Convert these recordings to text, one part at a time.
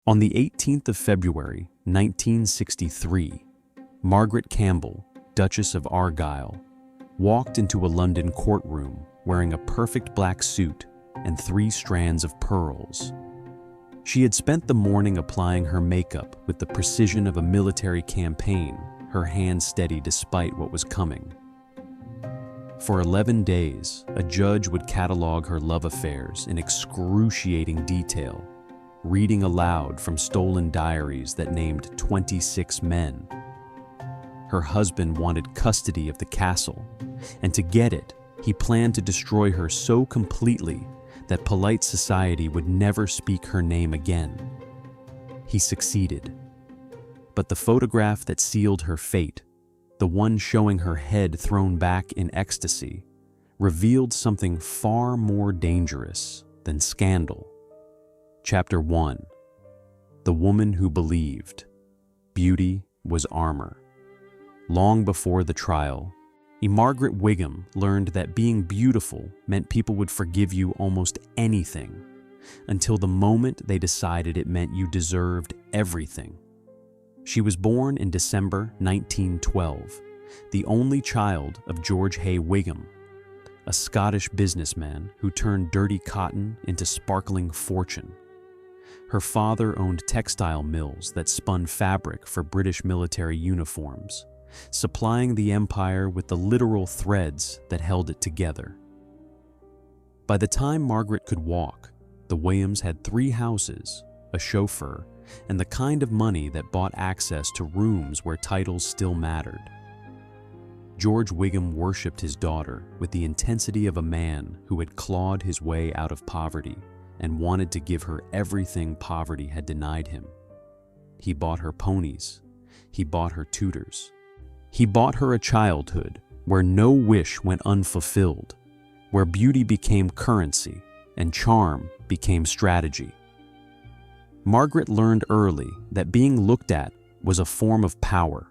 On the 18th of February, 1963, Margaret Campbell, Duchess of Argyll, walked into a London courtroom wearing a perfect black suit and 3 strands of pearls. She had spent the morning applying her makeup with the precision of a military campaign, her hands steady despite what was coming. For 11 days, a judge would catalog her love affairs in excruciating detail, reading aloud from stolen diaries that named 26 men. Her husband wanted custody of the castle, and to get it, he planned to destroy her so completely that polite society would never speak her name again. He succeeded. But the photograph that sealed her fate, the one showing her head thrown back in ecstasy, revealed something far more dangerous than scandal. Chapter 1. The Woman Who Believed. Beauty was armor. Long before the trial, Margaret Wigham learned that being beautiful meant people would forgive you almost anything, until the moment they decided it meant you deserved everything. She was born in December 1912, the only child of George Hay Wigham, a Scottish businessman who turned dirty cotton into sparkling fortune. Her father owned textile mills that spun fabric for British military uniforms, supplying the empire with the literal threads that held it together. By the time Margaret could walk, the Wighams had 3 houses, a chauffeur, and the kind of money that bought access to rooms where titles still mattered. George Wigham worshipped his daughter with the intensity of a man who had clawed his way out of poverty and wanted to give her everything poverty had denied him. He bought her ponies. He bought her tutors. He bought her a childhood where no wish went unfulfilled, where beauty became currency and charm became strategy. Margaret learned early that being looked at was a form of power,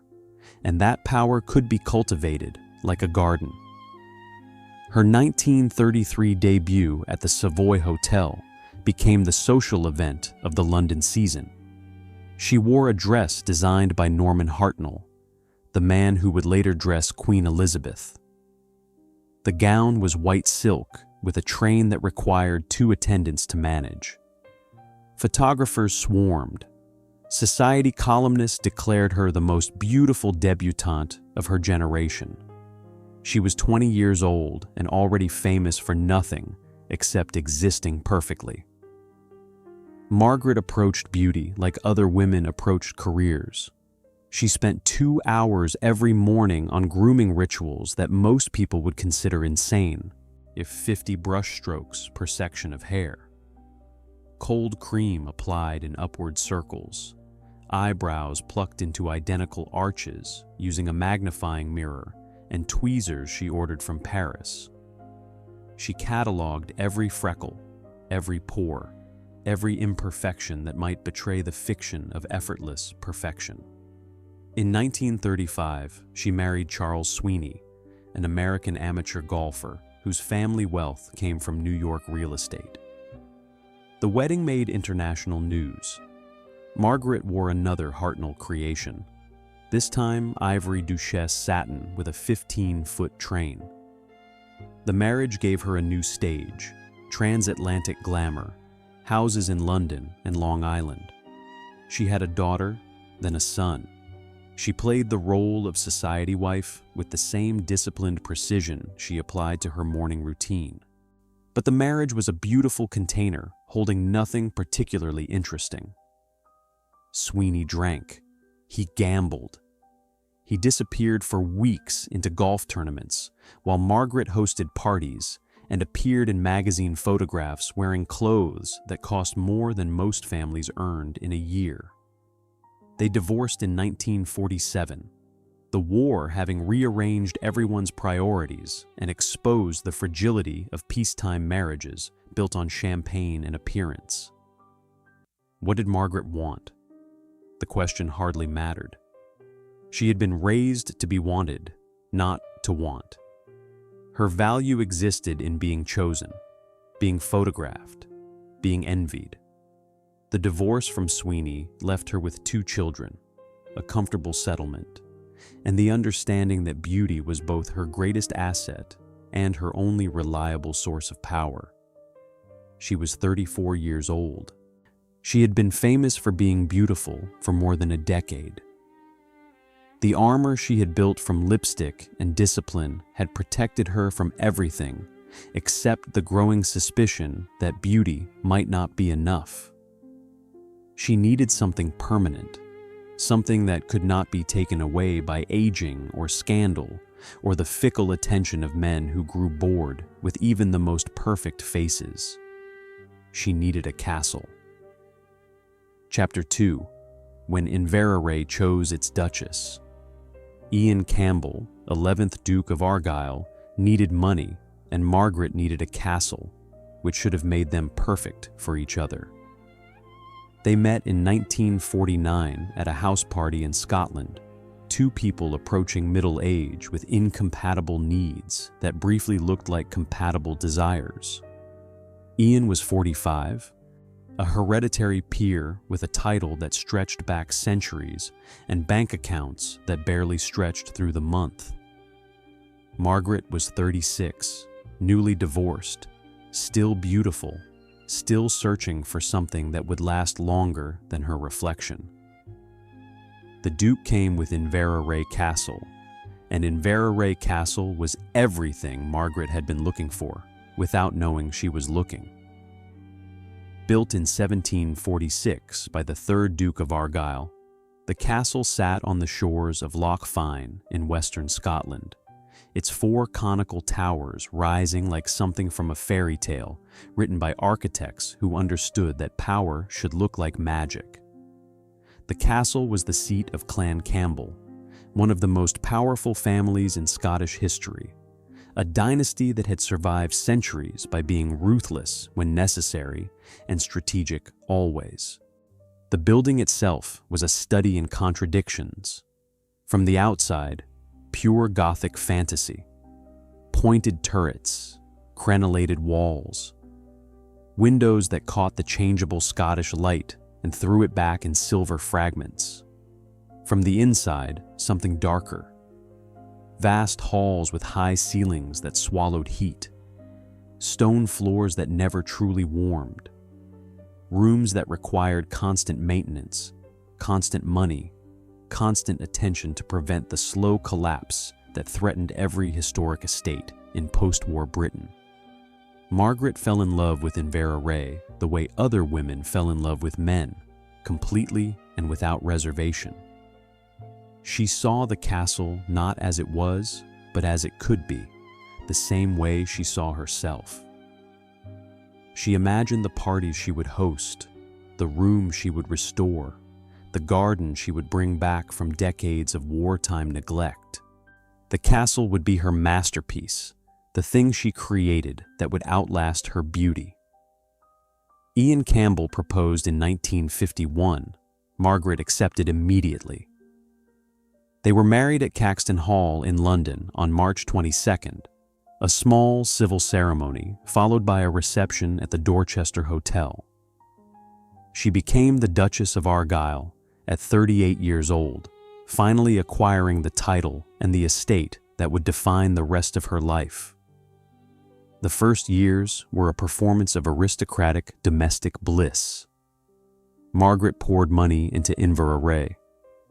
and that power could be cultivated like a garden. Her 1933 debut at the Savoy Hotel became the social event of the London season. She wore a dress designed by Norman Hartnell, the man who would later dress Queen Elizabeth. The gown was white silk with a train that required 2 attendants to manage. Photographers swarmed. Society columnists declared her the most beautiful debutante of her generation. She was 20 years old and already famous for nothing except existing perfectly. Margaret approached beauty like other women approached careers. She spent 2 hours every morning on grooming rituals that most people would consider insane, if 50 brush strokes per section of hair. Cold cream applied in upward circles, eyebrows plucked into identical arches using a magnifying mirror, and tweezers she ordered from Paris. She cataloged every freckle, every pore, every imperfection that might betray the fiction of effortless perfection. In 1935, she married Charles Sweeney, an American amateur golfer whose family wealth came from New York real estate. The wedding made international news. Margaret wore another Hartnell creation, this time ivory Duchess satin with a 15-foot train. The marriage gave her a new stage, transatlantic glamour, houses in London and Long Island. She had a daughter, then a son. She played the role of society wife with the same disciplined precision she applied to her morning routine. But the marriage was a beautiful container holding nothing particularly interesting. Sweeney drank. He gambled. He disappeared for weeks into golf tournaments, while Margaret hosted parties and appeared in magazine photographs wearing clothes that cost more than most families earned in a year. They divorced in 1947, the war having rearranged everyone's priorities and exposed the fragility of peacetime marriages built on champagne and appearance. What did Margaret want? The question hardly mattered. She had been raised to be wanted, not to want. Her value existed in being chosen, being photographed, being envied. The divorce from Sweeney left her with 2 children, a comfortable settlement, and the understanding that beauty was both her greatest asset and her only reliable source of power. She was 34 years old. She had been famous for being beautiful for more than a decade. The armor she had built from lipstick and discipline had protected her from everything except the growing suspicion that beauty might not be enough. She needed something permanent, something that could not be taken away by aging or scandal or the fickle attention of men who grew bored with even the most perfect faces. She needed a castle. Chapter 2. When Inveraray chose its Duchess. Clan Campbell, 11th Duke of Argyll, needed money, and Margaret needed a castle, which should have made them perfect for each other. They met in 1949 at a house party in Scotland, 2 people approaching middle age with incompatible needs that briefly looked like compatible desires. Ian was 45, a hereditary peer with a title that stretched back centuries and bank accounts that barely stretched through the month. Margaret was 36, newly divorced, still beautiful, still searching for something that would last longer than her reflection. The Duke came with Inveraray Castle, and Inveraray Castle was everything Margaret had been looking for, without knowing she was looking. Built in 1746 by the 3rd Duke of Argyll, the castle sat on the shores of Loch Fyne in western Scotland, its 4 conical towers rising like something from a fairy tale written by architects who understood that power should look like magic. The castle was the seat of Clan Campbell, one of the most powerful families in Scottish history, a dynasty that had survived centuries by being ruthless when necessary and strategic always. The building itself was a study in contradictions. From the outside, pure Gothic fantasy, pointed turrets, crenellated walls, windows that caught the changeable Scottish light and threw it back in silver fragments. From the inside, something darker. Vast halls with high ceilings that swallowed heat, stone floors that never truly warmed, rooms that required constant maintenance, constant money, constant attention to prevent the slow collapse that threatened every historic estate in post-war Britain. Margaret fell in love with Inveraray the way other women fell in love with men, completely and without reservation. She saw the castle not as it was, but as it could be, the same way she saw herself. She imagined the parties she would host, the room she would restore, the garden she would bring back from decades of wartime neglect. The castle would be her masterpiece, the thing she created that would outlast her beauty. Clan Campbell proposed in 1951. Margaret accepted immediately. They were married at Caxton Hall in London on March 22nd, a small civil ceremony followed by a reception at the Dorchester Hotel. She became the Duchess of Argyll at 38 years old, finally acquiring the title and the estate that would define the rest of her life. The first years were a performance of aristocratic domestic bliss. Margaret poured money into Inveraray,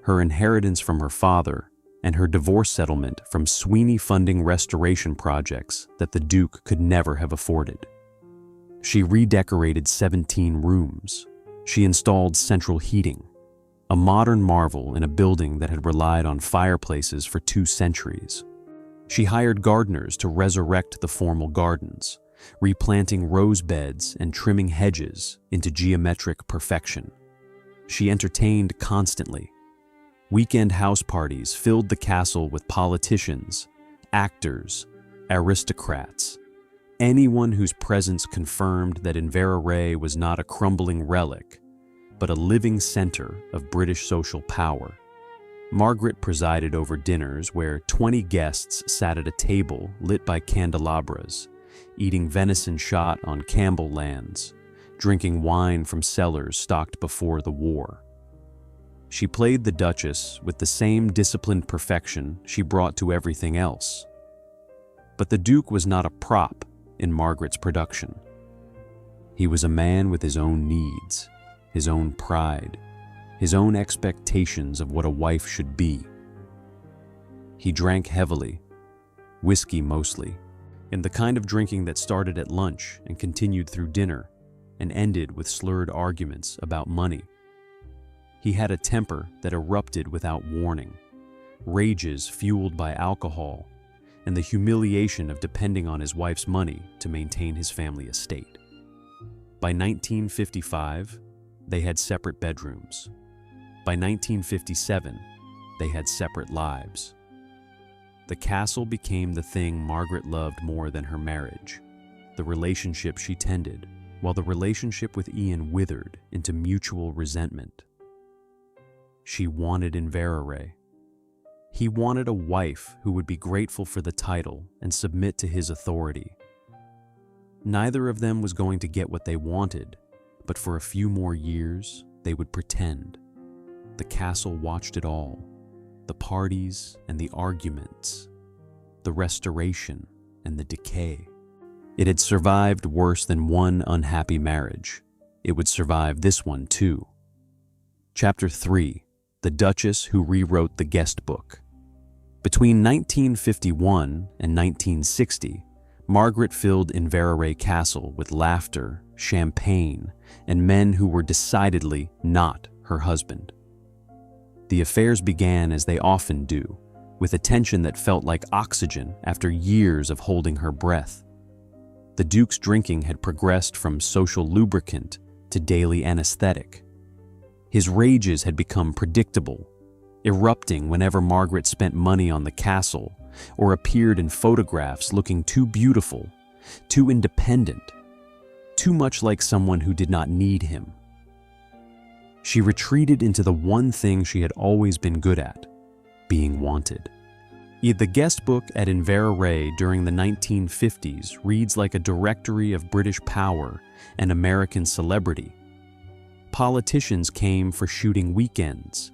her inheritance from her father, and her divorce settlement from Sweeney funding restoration projects that the Duke could never have afforded. She redecorated 17 rooms. She installed central heating, a modern marvel in a building that had relied on fireplaces for 2 centuries. She hired gardeners to resurrect the formal gardens, replanting rose beds and trimming hedges into geometric perfection. She entertained constantly. Weekend house parties filled the castle with politicians, actors, aristocrats, anyone whose presence confirmed that Inveraray was not a crumbling relic, but a living center of British social power. Margaret presided over dinners where 20 guests sat at a table lit by candelabras, eating venison shot on Campbell lands, drinking wine from cellars stocked before the war. She played the Duchess with the same disciplined perfection she brought to everything else. But the Duke was not a prop in Margaret's production. He was a man with his own needs, his own pride, his own expectations of what a wife should be. He drank heavily, whiskey mostly, and the kind of drinking that started at lunch and continued through dinner and ended with slurred arguments about money. He had a temper that erupted without warning, rages fueled by alcohol, and the humiliation of depending on his wife's money to maintain his family estate. By 1955, they had separate bedrooms. By 1957, they had separate lives. The castle became the thing Margaret loved more than her marriage, the relationship she tended, while the relationship with Ian withered into mutual resentment. She wanted Inveraray. He wanted a wife who would be grateful for the title and submit to his authority. Neither of them was going to get what they wanted, but for a few more years, they would pretend. The castle watched it all, the parties and the arguments, the restoration and the decay. It had survived worse than one unhappy marriage. It would survive this one too. Chapter 3. The Duchess Who Rewrote the Guest Book. Between 1951 and 1960, Margaret filled Inveraray Castle with laughter, champagne, and men who were decidedly not her husband. The affairs began as they often do, with a tension that felt like oxygen after years of holding her breath. The Duke's drinking had progressed from social lubricant to daily anesthetic. His rages had become predictable, erupting whenever Margaret spent money on the castle or appeared in photographs looking too beautiful, too independent, too much like someone who did not need him. She retreated into the one thing she had always been good at, being wanted. The guest book at Inveraray during the 1950s reads like a directory of British power and American celebrity. Politicians came for shooting weekends.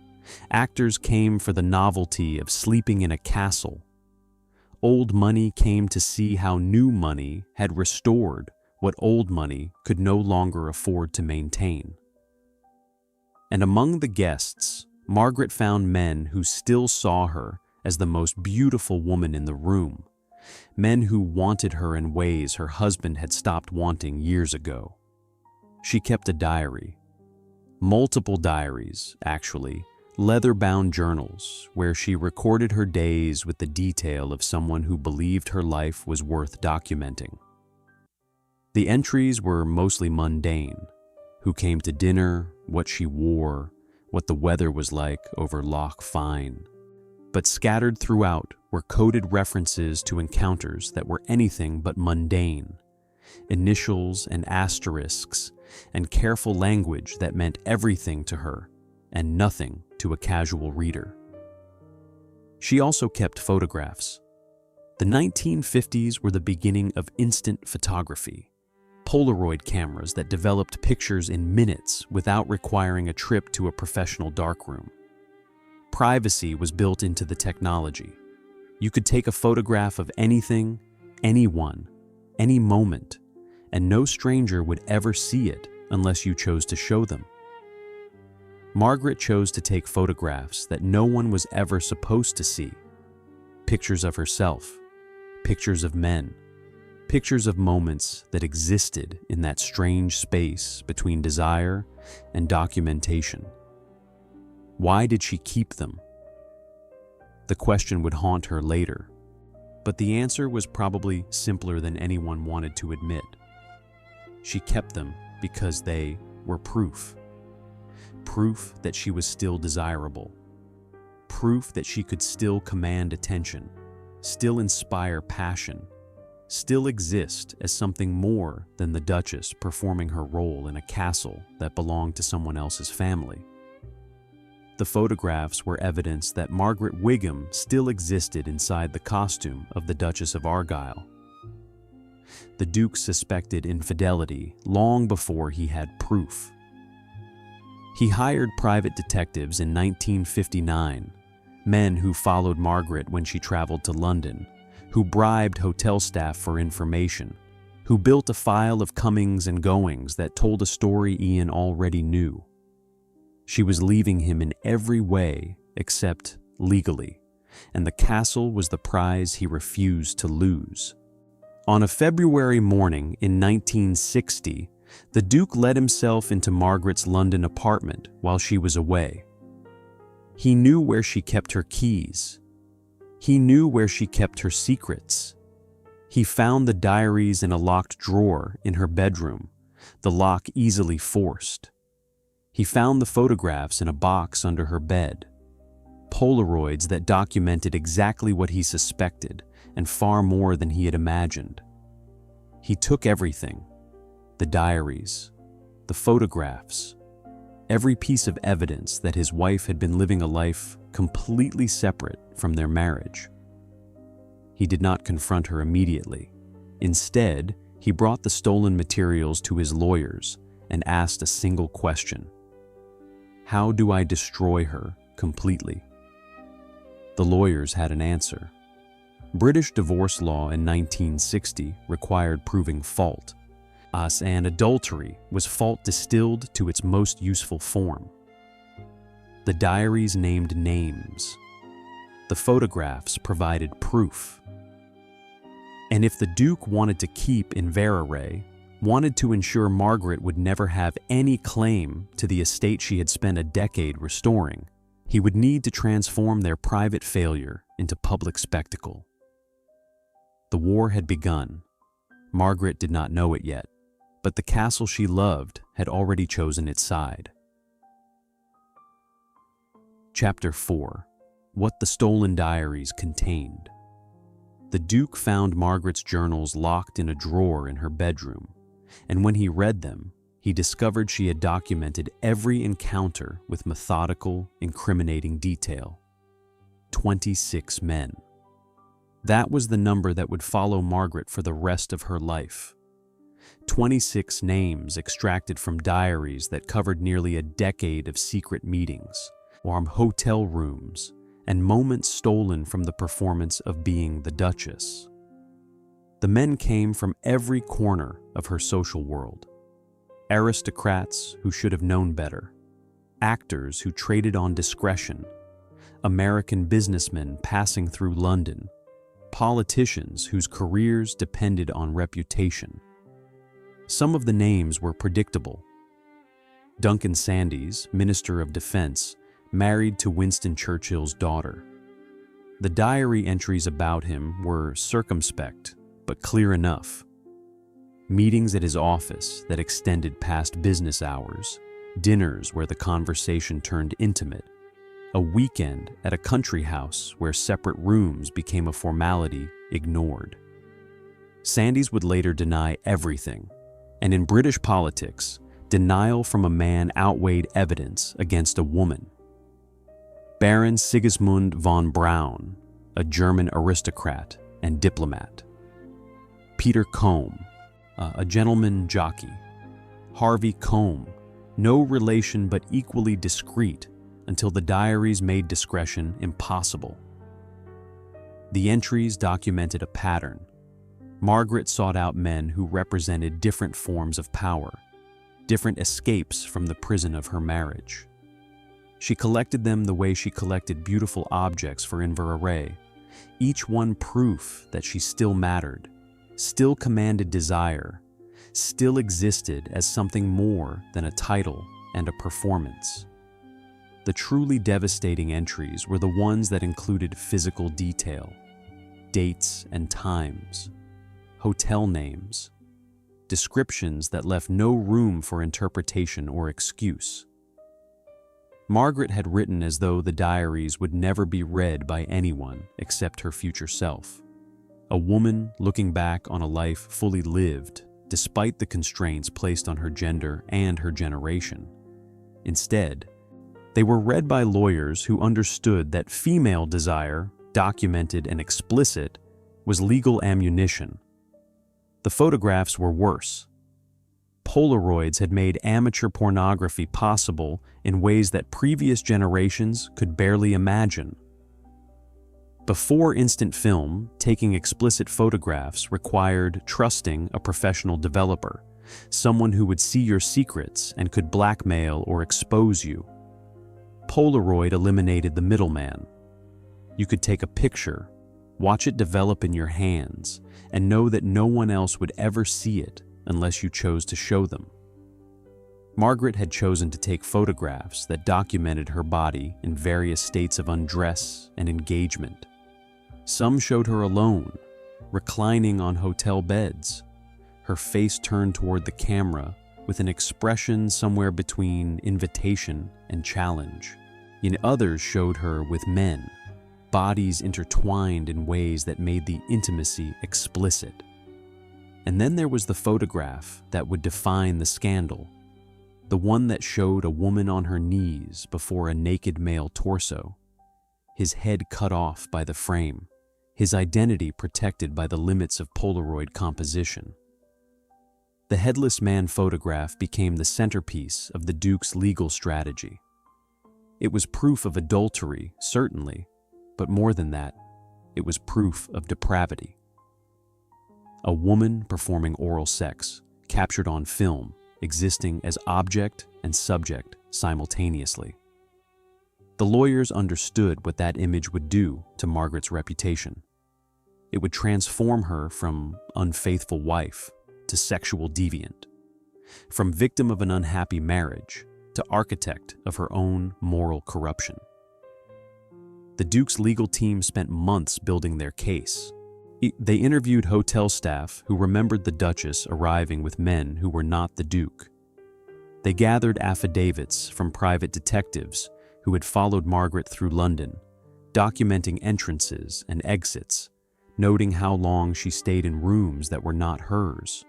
Actors came for the novelty of sleeping in a castle. Old money came to see how new money had restored what old money could no longer afford to maintain. And among the guests, Margaret found men who still saw her as the most beautiful woman in the room, men who wanted her in ways her husband had stopped wanting years ago. She kept a diary. Multiple diaries, actually, leather-bound journals where she recorded her days with the detail of someone who believed her life was worth documenting. The entries were mostly mundane: who came to dinner, what she wore, what the weather was like over Loch Fyne. But scattered throughout were coded references to encounters that were anything but mundane, initials and asterisks, and careful language that meant everything to her and nothing to a casual reader. She also kept photographs. The 1950s were the beginning of instant photography, Polaroid cameras that developed pictures in minutes without requiring a trip to a professional darkroom. Privacy was built into the technology. You could take a photograph of anything, anyone, any moment, and no stranger would ever see it unless you chose to show them. Margaret chose to take photographs that no one was ever supposed to see. Pictures of herself, pictures of men, pictures of moments that existed in that strange space between desire and documentation. Why did she keep them? The question would haunt her later, but the answer was probably simpler than anyone wanted to admit. She kept them because they were proof. Proof that she was still desirable. Proof that she could still command attention, still inspire passion, still exist as something more than the Duchess performing her role in a castle that belonged to someone else's family. The photographs were evidence that Margaret Wigham still existed inside the costume of the Duchess of Argyll. The Duke suspected infidelity long before he had proof. He hired private detectives in 1959, men who followed Margaret when she traveled to London, who bribed hotel staff for information, who built a file of comings and goings that told a story Ian already knew. She was leaving him in every way except legally, and the castle was the prize he refused to lose. On a February morning in 1960, the Duke let himself into Margaret's London apartment while she was away. He knew where she kept her keys. He knew where she kept her secrets. He found the diaries in a locked drawer in her bedroom, the lock easily forced. He found the photographs in a box under her bed, Polaroids that documented exactly what he suspected and far more than he had imagined. He took everything, the diaries, the photographs, every piece of evidence that his wife had been living a life completely separate from their marriage. He did not confront her immediately. Instead, he brought the stolen materials to his lawyers and asked a single question: how do I destroy her completely? The lawyers had an answer. British divorce law in 1960 required proving fault, and adultery was fault distilled to its most useful form. The diaries named names. The photographs provided proof. And if the Duke wanted to keep Inveraray, wanted to ensure Margaret would never have any claim to the estate she had spent a decade restoring, he would need to transform their private failure into public spectacle. The war had begun. Margaret did not know it yet, but the castle she loved had already chosen its side. Chapter 4. What the stolen diaries contained. The Duke found Margaret's journals locked in a drawer in her bedroom, and when he read them, he discovered she had documented every encounter with methodical, incriminating detail. 26 men. That was the number that would follow Margaret for the rest of her life. 26 names extracted from diaries that covered nearly a decade of secret meetings, warm hotel rooms, and moments stolen from the performance of being the Duchess. The men came from every corner of her social world. Aristocrats who should have known better, actors who traded on discretion, American businessmen passing through London, politicians whose careers depended on reputation. Some of the names were predictable. Duncan Sandys, Minister of Defense, married to Winston Churchill's daughter. The diary entries about him were circumspect, but clear enough. Meetings at his office that extended past business hours, dinners where the conversation turned intimate, a weekend at a country house where separate rooms became a formality ignored. Sandys would later deny everything, and in British politics, denial from a man outweighed evidence against a woman. Baron Sigismund von Braun, a German aristocrat and diplomat. Peter Combe, a gentleman jockey. Harvey Combe, no relation but equally discreet until the diaries made discretion impossible. The entries documented a pattern. Margaret sought out men who represented different forms of power, different escapes from the prison of her marriage. She collected them the way she collected beautiful objects for Inveraray, each one proof that she still mattered, still commanded desire, still existed as something more than a title and a performance. The truly devastating entries were the ones that included physical detail, dates and times, hotel names, descriptions that left no room for interpretation or excuse. Margaret had written as though the diaries would never be read by anyone except her future self, a woman looking back on a life fully lived despite the constraints placed on her gender and her generation. Instead, they were read by lawyers who understood that female desire, documented and explicit, was legal ammunition. The photographs were worse. Polaroids had made amateur pornography possible in ways that previous generations could barely imagine. Before instant film, taking explicit photographs required trusting a professional developer, someone who would see your secrets and could blackmail or expose you. Polaroid eliminated the middleman. You could take a picture, watch it develop in your hands, and know that no one else would ever see it unless you chose to show them. Margaret had chosen to take photographs that documented her body in various states of undress and engagement. Some showed her alone, reclining on hotel beds, her face turned toward the camera with an expression somewhere between invitation and challenge. In others showed her with men, bodies intertwined in ways that made the intimacy explicit. And then there was the photograph that would define the scandal, the one that showed a woman on her knees before a naked male torso, his head cut off by the frame, his identity protected by the limits of Polaroid composition. The Headless Man photograph became the centerpiece of the Duke's legal strategy. It was proof of adultery, certainly, but more than that, it was proof of depravity. A woman performing oral sex, captured on film, existing as object and subject simultaneously. The lawyers understood what that image would do to Margaret's reputation. It would transform her from unfaithful wife to sexual deviant, from victim of an unhappy marriage to architect of her own moral corruption. The Duke's legal team spent months building their case. They interviewed hotel staff who remembered the Duchess arriving with men who were not the Duke. They gathered affidavits from private detectives who had followed Margaret through London, documenting entrances and exits, noting how long she stayed in rooms that were not hers.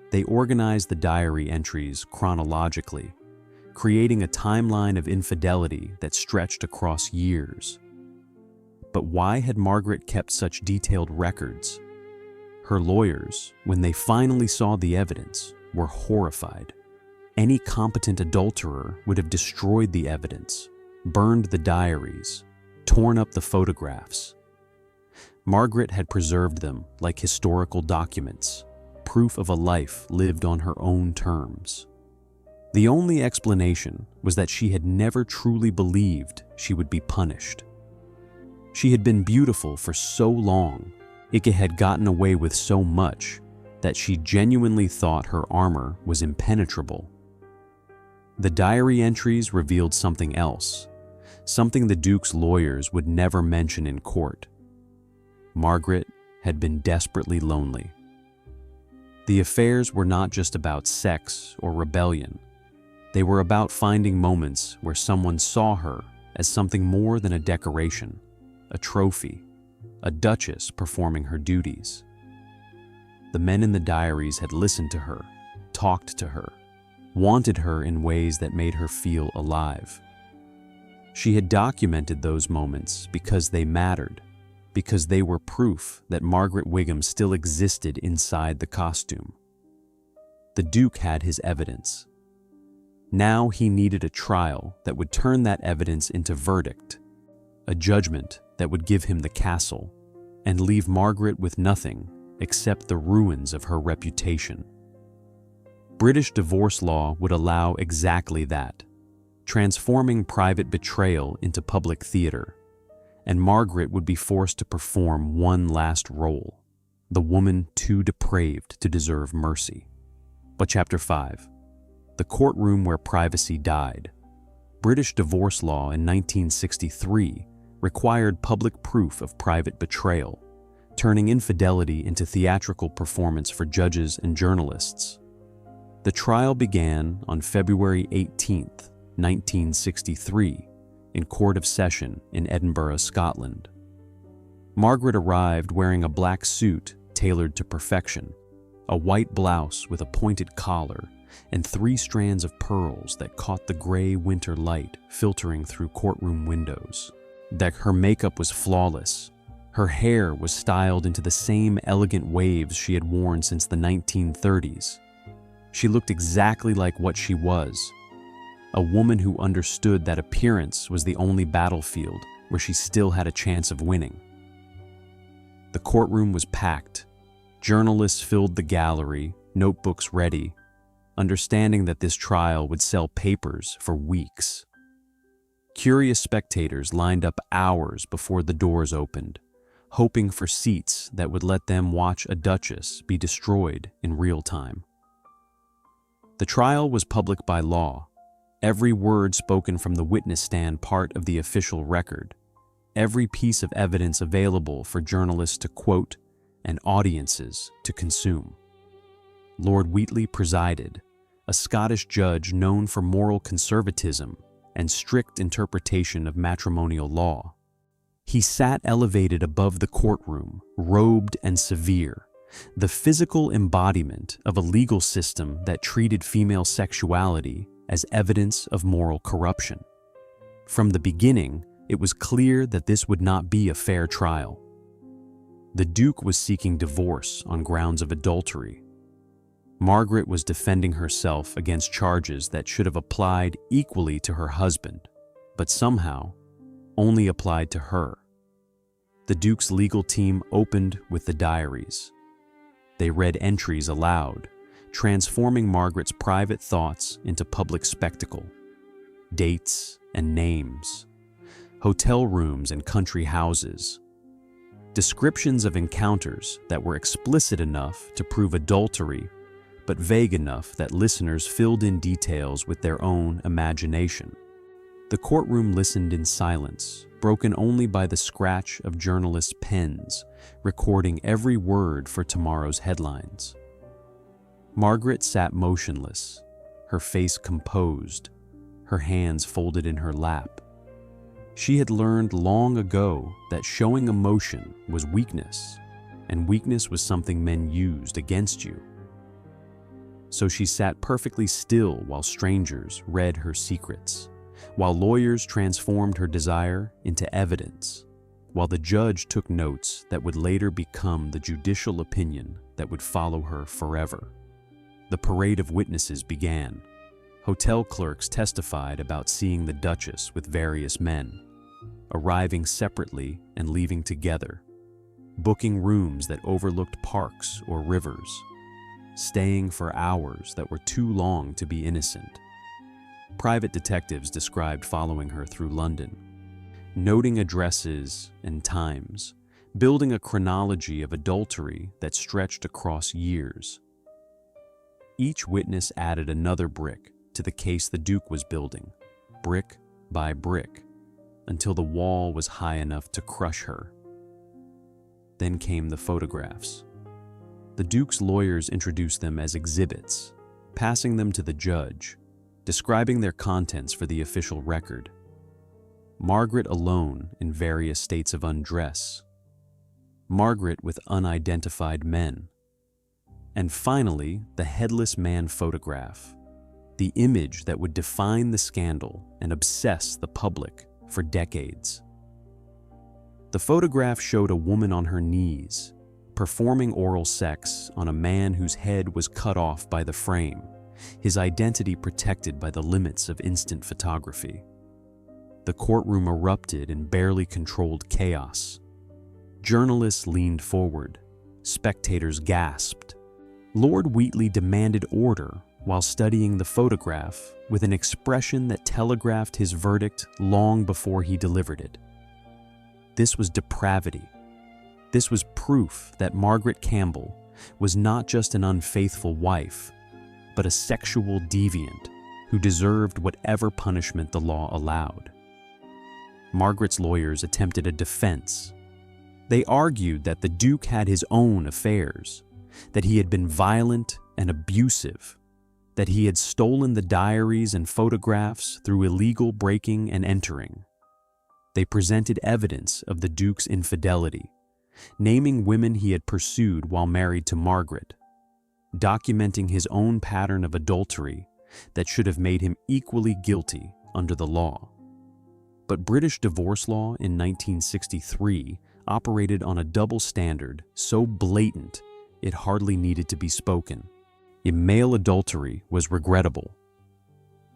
They organized the diary entries chronologically, creating a timeline of infidelity that stretched across years. But why had Margaret kept such detailed records? Her lawyers, when they finally saw the evidence, were horrified. Any competent adulterer would have destroyed the evidence, burned the diaries, torn up the photographs. Margaret had preserved them like historical documents, proof of a life lived on her own terms. The only explanation was that she had never truly believed she would be punished. She had been beautiful for so long, Ike had gotten away with so much, that she genuinely thought her armor was impenetrable. The diary entries revealed something else, something the Duke's lawyers would never mention in court. Margaret had been desperately lonely. The affairs were not just about sex or rebellion. They were about finding moments where someone saw her as something more than a decoration, a trophy, a duchess performing her duties. The men in the diaries had listened to her, talked to her, wanted her in ways that made her feel alive. She had documented those moments because they mattered, because they were proof that Margaret Wigham still existed inside the costume. The Duke had his evidence. Now he needed a trial that would turn that evidence into verdict, a judgment that would give him the castle and leave Margaret with nothing except the ruins of her reputation. British divorce law would allow exactly that, transforming private betrayal into public theater, and Margaret would be forced to perform one last role, the woman too depraved to deserve mercy. But Chapter 5. The courtroom where privacy died. British divorce law in 1963 required public proof of private betrayal, turning infidelity into theatrical performance for judges and journalists. The trial began on February 18, 1963, in Court of Session in Edinburgh, Scotland. Margaret arrived wearing a black suit tailored to perfection, a white blouse with a pointed collar, and 3 strands of pearls that caught the gray winter light filtering through courtroom windows. Her makeup was flawless, Her hair was styled into the same elegant waves she had worn since the 1930s. She looked exactly like what she was, a woman who understood that appearance was the only battlefield where she still had a chance of winning. The courtroom was packed. Journalists filled the gallery, notebooks ready, understanding that this trial would sell papers for weeks. Curious spectators lined up hours before the doors opened, hoping for seats that would let them watch a duchess be destroyed in real time. The trial was public by law, every word spoken from the witness stand part of the official record, every piece of evidence available for journalists to quote and audiences to consume. Lord Wheatley presided, a Scottish judge known for moral conservatism and strict interpretation of matrimonial law. He sat elevated above the courtroom, robed and severe, the physical embodiment of a legal system that treated female sexuality as evidence of moral corruption. From the beginning, it was clear that this would not be a fair trial. The Duke was seeking divorce on grounds of adultery. Margaret was defending herself against charges that should have applied equally to her husband, but somehow only applied to her. The Duke's legal team opened with the diaries. They read entries aloud, transforming Margaret's private thoughts into public spectacle. Dates and names, hotel rooms and country houses, descriptions of encounters that were explicit enough to prove adultery, but vague enough that listeners filled in details with their own imagination. The courtroom listened in silence, broken only by the scratch of journalists' pens, recording every word for tomorrow's headlines. Margaret sat motionless, her face composed, her hands folded in her lap. She had learned long ago that showing emotion was weakness, and weakness was something men used against you. So she sat perfectly still while strangers read her secrets, while lawyers transformed her desire into evidence, while the judge took notes that would later become the judicial opinion that would follow her forever. The parade of witnesses began. Hotel clerks testified about seeing the Duchess with various men, arriving separately and leaving together, booking rooms that overlooked parks or rivers, staying for hours that were too long to be innocent. Private detectives described following her through London, noting addresses and times, building a chronology of adultery that stretched across years. Each witness added another brick to the case the Duke was building, brick by brick, until the wall was high enough to crush her. Then came the photographs. The Duke's lawyers introduced them as exhibits, passing them to the judge, describing their contents for the official record. Margaret alone in various states of undress. Margaret with unidentified men. And finally, the Headless Man photograph, the image that would define the scandal and obsess the public for decades. The photograph showed a woman on her knees, performing oral sex on a man whose head was cut off by the frame, his identity protected by the limits of instant photography. The courtroom erupted in barely controlled chaos. Journalists leaned forward. Spectators gasped. Lord Wheatley demanded order while studying the photograph with an expression that telegraphed his verdict long before he delivered it. This was depravity. This was proof that Margaret Campbell was not just an unfaithful wife, but a sexual deviant who deserved whatever punishment the law allowed. Margaret's lawyers attempted a defense. They argued that the Duke had his own affairs, that he had been violent and abusive, that he had stolen the diaries and photographs through illegal breaking and entering. They presented evidence of the Duke's infidelity, naming women he had pursued while married to Margaret, documenting his own pattern of adultery that should have made him equally guilty under the law. But British divorce law in 1963 operated on a double standard so blatant it hardly needed to be spoken. Male adultery was regrettable.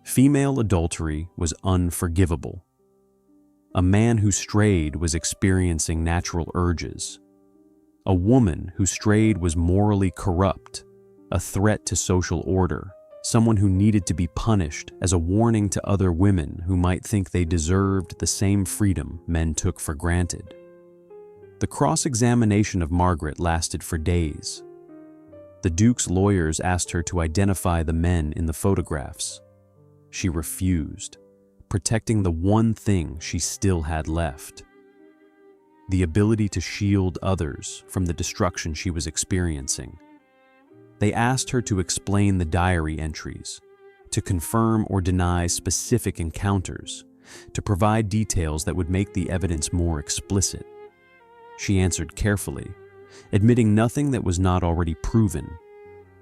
Female adultery was unforgivable. A man who strayed was experiencing natural urges. A woman who strayed was morally corrupt, a threat to social order, someone who needed to be punished as a warning to other women who might think they deserved the same freedom men took for granted. The cross-examination of Margaret lasted for days. The Duke's lawyers asked her to identify the men in the photographs. She refused, protecting the one thing she still had left: the ability to shield others from the destruction she was experiencing. They asked her to explain the diary entries, to confirm or deny specific encounters, to provide details that would make the evidence more explicit. She answered carefully, admitting nothing that was not already proven,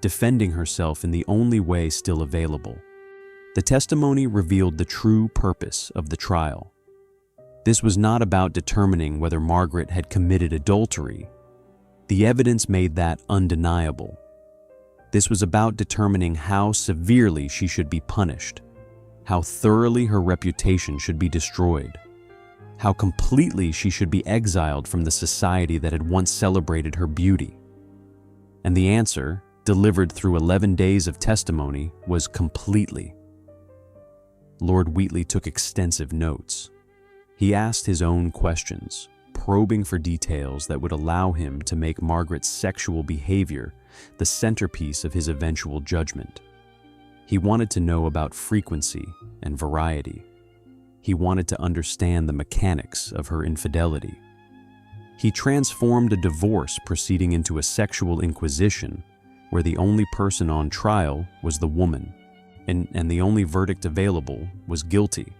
defending herself in the only way still available. The testimony revealed the true purpose of the trial. This was not about determining whether Margaret had committed adultery. The evidence made that undeniable. This was about determining how severely she should be punished, how thoroughly her reputation should be destroyed, how completely she should be exiled from the society that had once celebrated her beauty. And the answer, delivered through 11 days of testimony, was completely. Lord Wheatley took extensive notes. He asked his own questions, probing for details that would allow him to make Margaret's sexual behavior the centerpiece of his eventual judgment. He wanted to know about frequency and variety. He wanted to understand the mechanics of her infidelity. He transformed a divorce proceeding into a sexual inquisition where the only person on trial was the woman, and the only verdict available was guilty.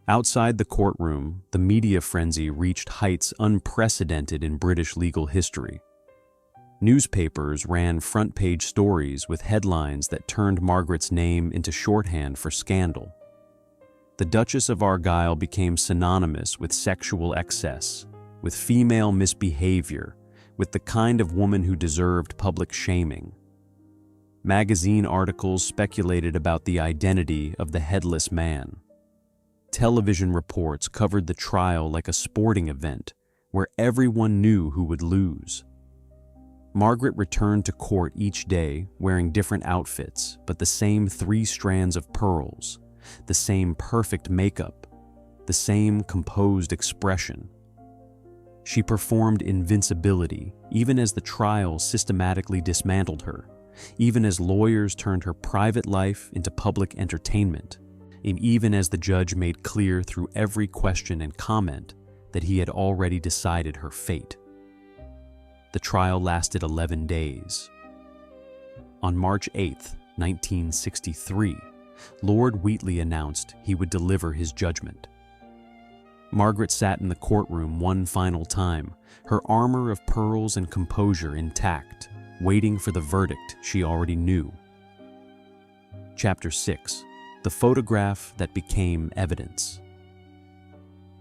Outside the courtroom, the media frenzy reached heights unprecedented in British legal history. Newspapers ran front-page stories with headlines that turned Margaret's name into shorthand for scandal. The Duchess of Argyll became synonymous with sexual excess, with female misbehavior, with the kind of woman who deserved public shaming. Magazine articles speculated about the identity of the Headless Man. Television reports covered the trial like a sporting event, where everyone knew who would lose. Margaret returned to court each day wearing different outfits, but the same 3 strands of pearls, the same perfect makeup, the same composed expression. She performed invincibility, even as the trial systematically dismantled her, even as lawyers turned her private life into public entertainment, and even as the judge made clear through every question and comment that he had already decided her fate. The trial lasted 11 days. On March 8, 1963, Lord Wheatley announced he would deliver his judgment. Margaret sat in the courtroom one final time, her armor of pearls and composure intact, waiting for the verdict she already knew. Chapter 6: The Photograph That Became Evidence.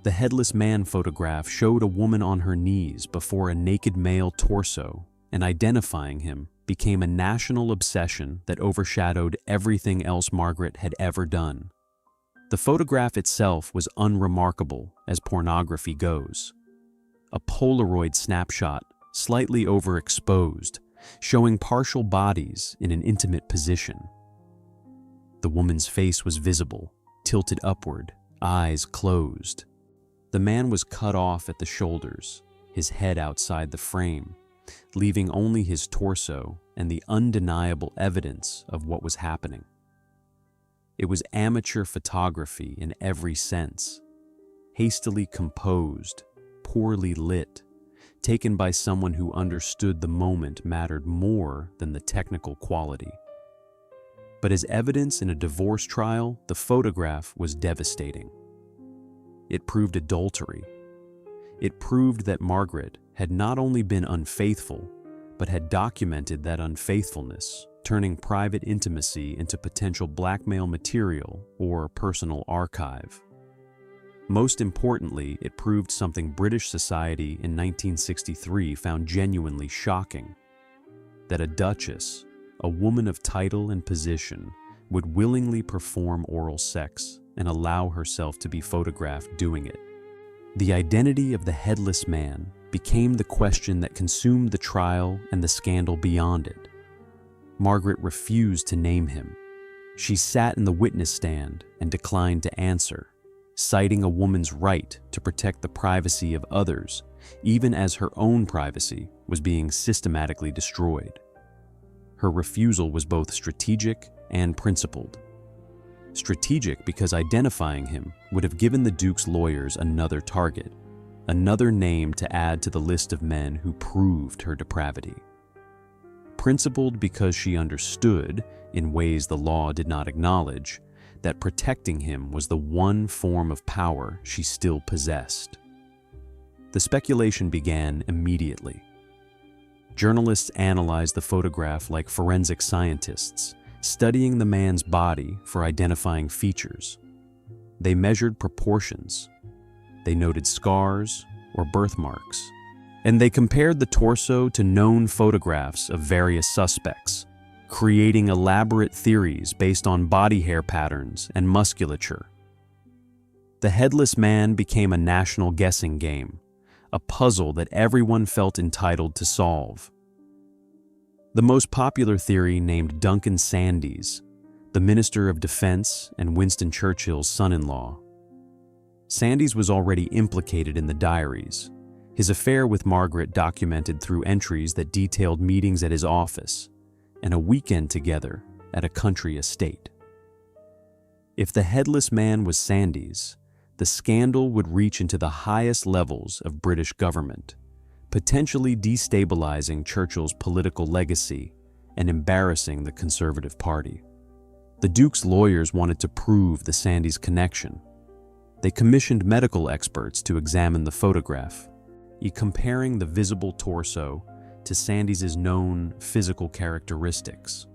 The Headless Man photograph showed a woman on her knees before a naked male torso, and identifying him became a national obsession that overshadowed everything else Margaret had ever done. The photograph itself was unremarkable as pornography goes. A Polaroid snapshot, slightly overexposed, showing partial bodies in an intimate position. The woman's face was visible, tilted upward, eyes closed. The man was cut off at the shoulders, his head outside the frame, leaving only his torso and the undeniable evidence of what was happening. It was amateur photography in every sense, hastily composed, poorly lit, taken by someone who understood the moment mattered more than the technical quality. But as evidence in a divorce trial, the photograph was devastating. It proved adultery. It proved that Margaret had not only been unfaithful, but had documented that unfaithfulness, turning private intimacy into potential blackmail material or personal archive. Most importantly, it proved something British society in 1963 found genuinely shocking: that a duchess, a woman of title and position, would willingly perform oral sex and allow herself to be photographed doing it. The identity of the Headless Man became the question that consumed the trial and the scandal beyond it. Margaret refused to name him. She sat in the witness stand and declined to answer, citing a woman's right to protect the privacy of others, even as her own privacy was being systematically destroyed. Her refusal was both strategic and principled. Strategic because identifying him would have given the Duke's lawyers another target, another name to add to the list of men who proved her depravity. Principled because she understood, in ways the law did not acknowledge, that protecting him was the one form of power she still possessed. The speculation began immediately. Journalists analyzed the photograph like forensic scientists, studying the man's body for identifying features. They measured proportions. They noted scars or birthmarks. And they compared the torso to known photographs of various suspects, creating elaborate theories based on body hair patterns and musculature. The Headless Man became a national guessing game, a puzzle that everyone felt entitled to solve. The most popular theory named Duncan Sandys, the Minister of Defense and Winston Churchill's son-in-law. Sandys was already implicated in the diaries, his affair with Margaret documented through entries that detailed meetings at his office and a weekend together at a country estate. If the Headless Man was Sandys, the scandal would reach into the highest levels of British government, potentially destabilizing Churchill's political legacy and embarrassing the Conservative Party. The Duke's lawyers wanted to prove the Sandys connection. They commissioned medical experts to examine the photograph, comparing the visible torso to Sandys's known physical characteristics.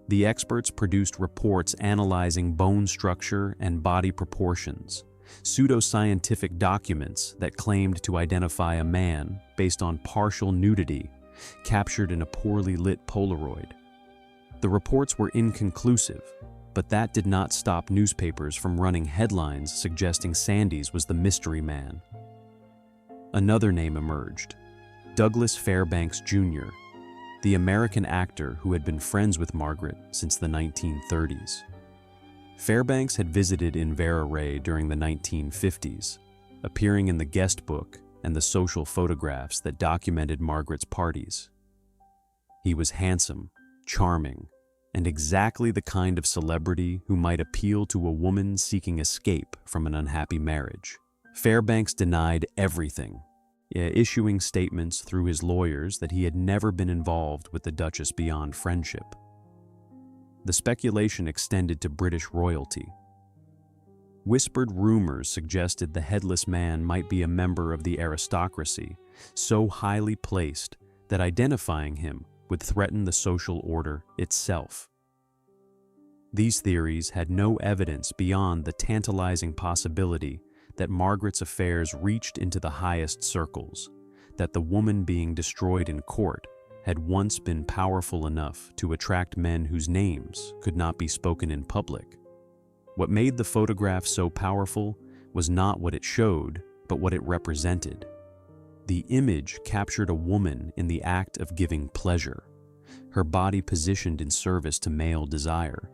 The experts produced reports analyzing bone structure and body proportions, pseudoscientific documents that claimed to identify a man based on partial nudity captured in a poorly lit Polaroid. The reports were inconclusive, but that did not stop newspapers from running headlines suggesting Sandys was the mystery man. Another name emerged: Douglas Fairbanks Jr., the American actor who had been friends with Margaret since the 1930s. Fairbanks had visited Inveraray during the 1950s, appearing in the guest book and the social photographs that documented Margaret's parties. He was handsome, charming, and exactly the kind of celebrity who might appeal to a woman seeking escape from an unhappy marriage. Fairbanks denied everything, issuing statements through his lawyers that he had never been involved with the Duchess beyond friendship. The speculation extended to British royalty. Whispered rumors suggested the Headless Man might be a member of the aristocracy, so highly placed that identifying him would threaten the social order itself. These theories had no evidence beyond the tantalizing possibility that Margaret's affairs reached into the highest circles, that the woman being destroyed in court had once been powerful enough to attract men whose names could not be spoken in public. What made the photograph so powerful was not what it showed, but what it represented. The image captured a woman in the act of giving pleasure, her body positioned in service to male desire,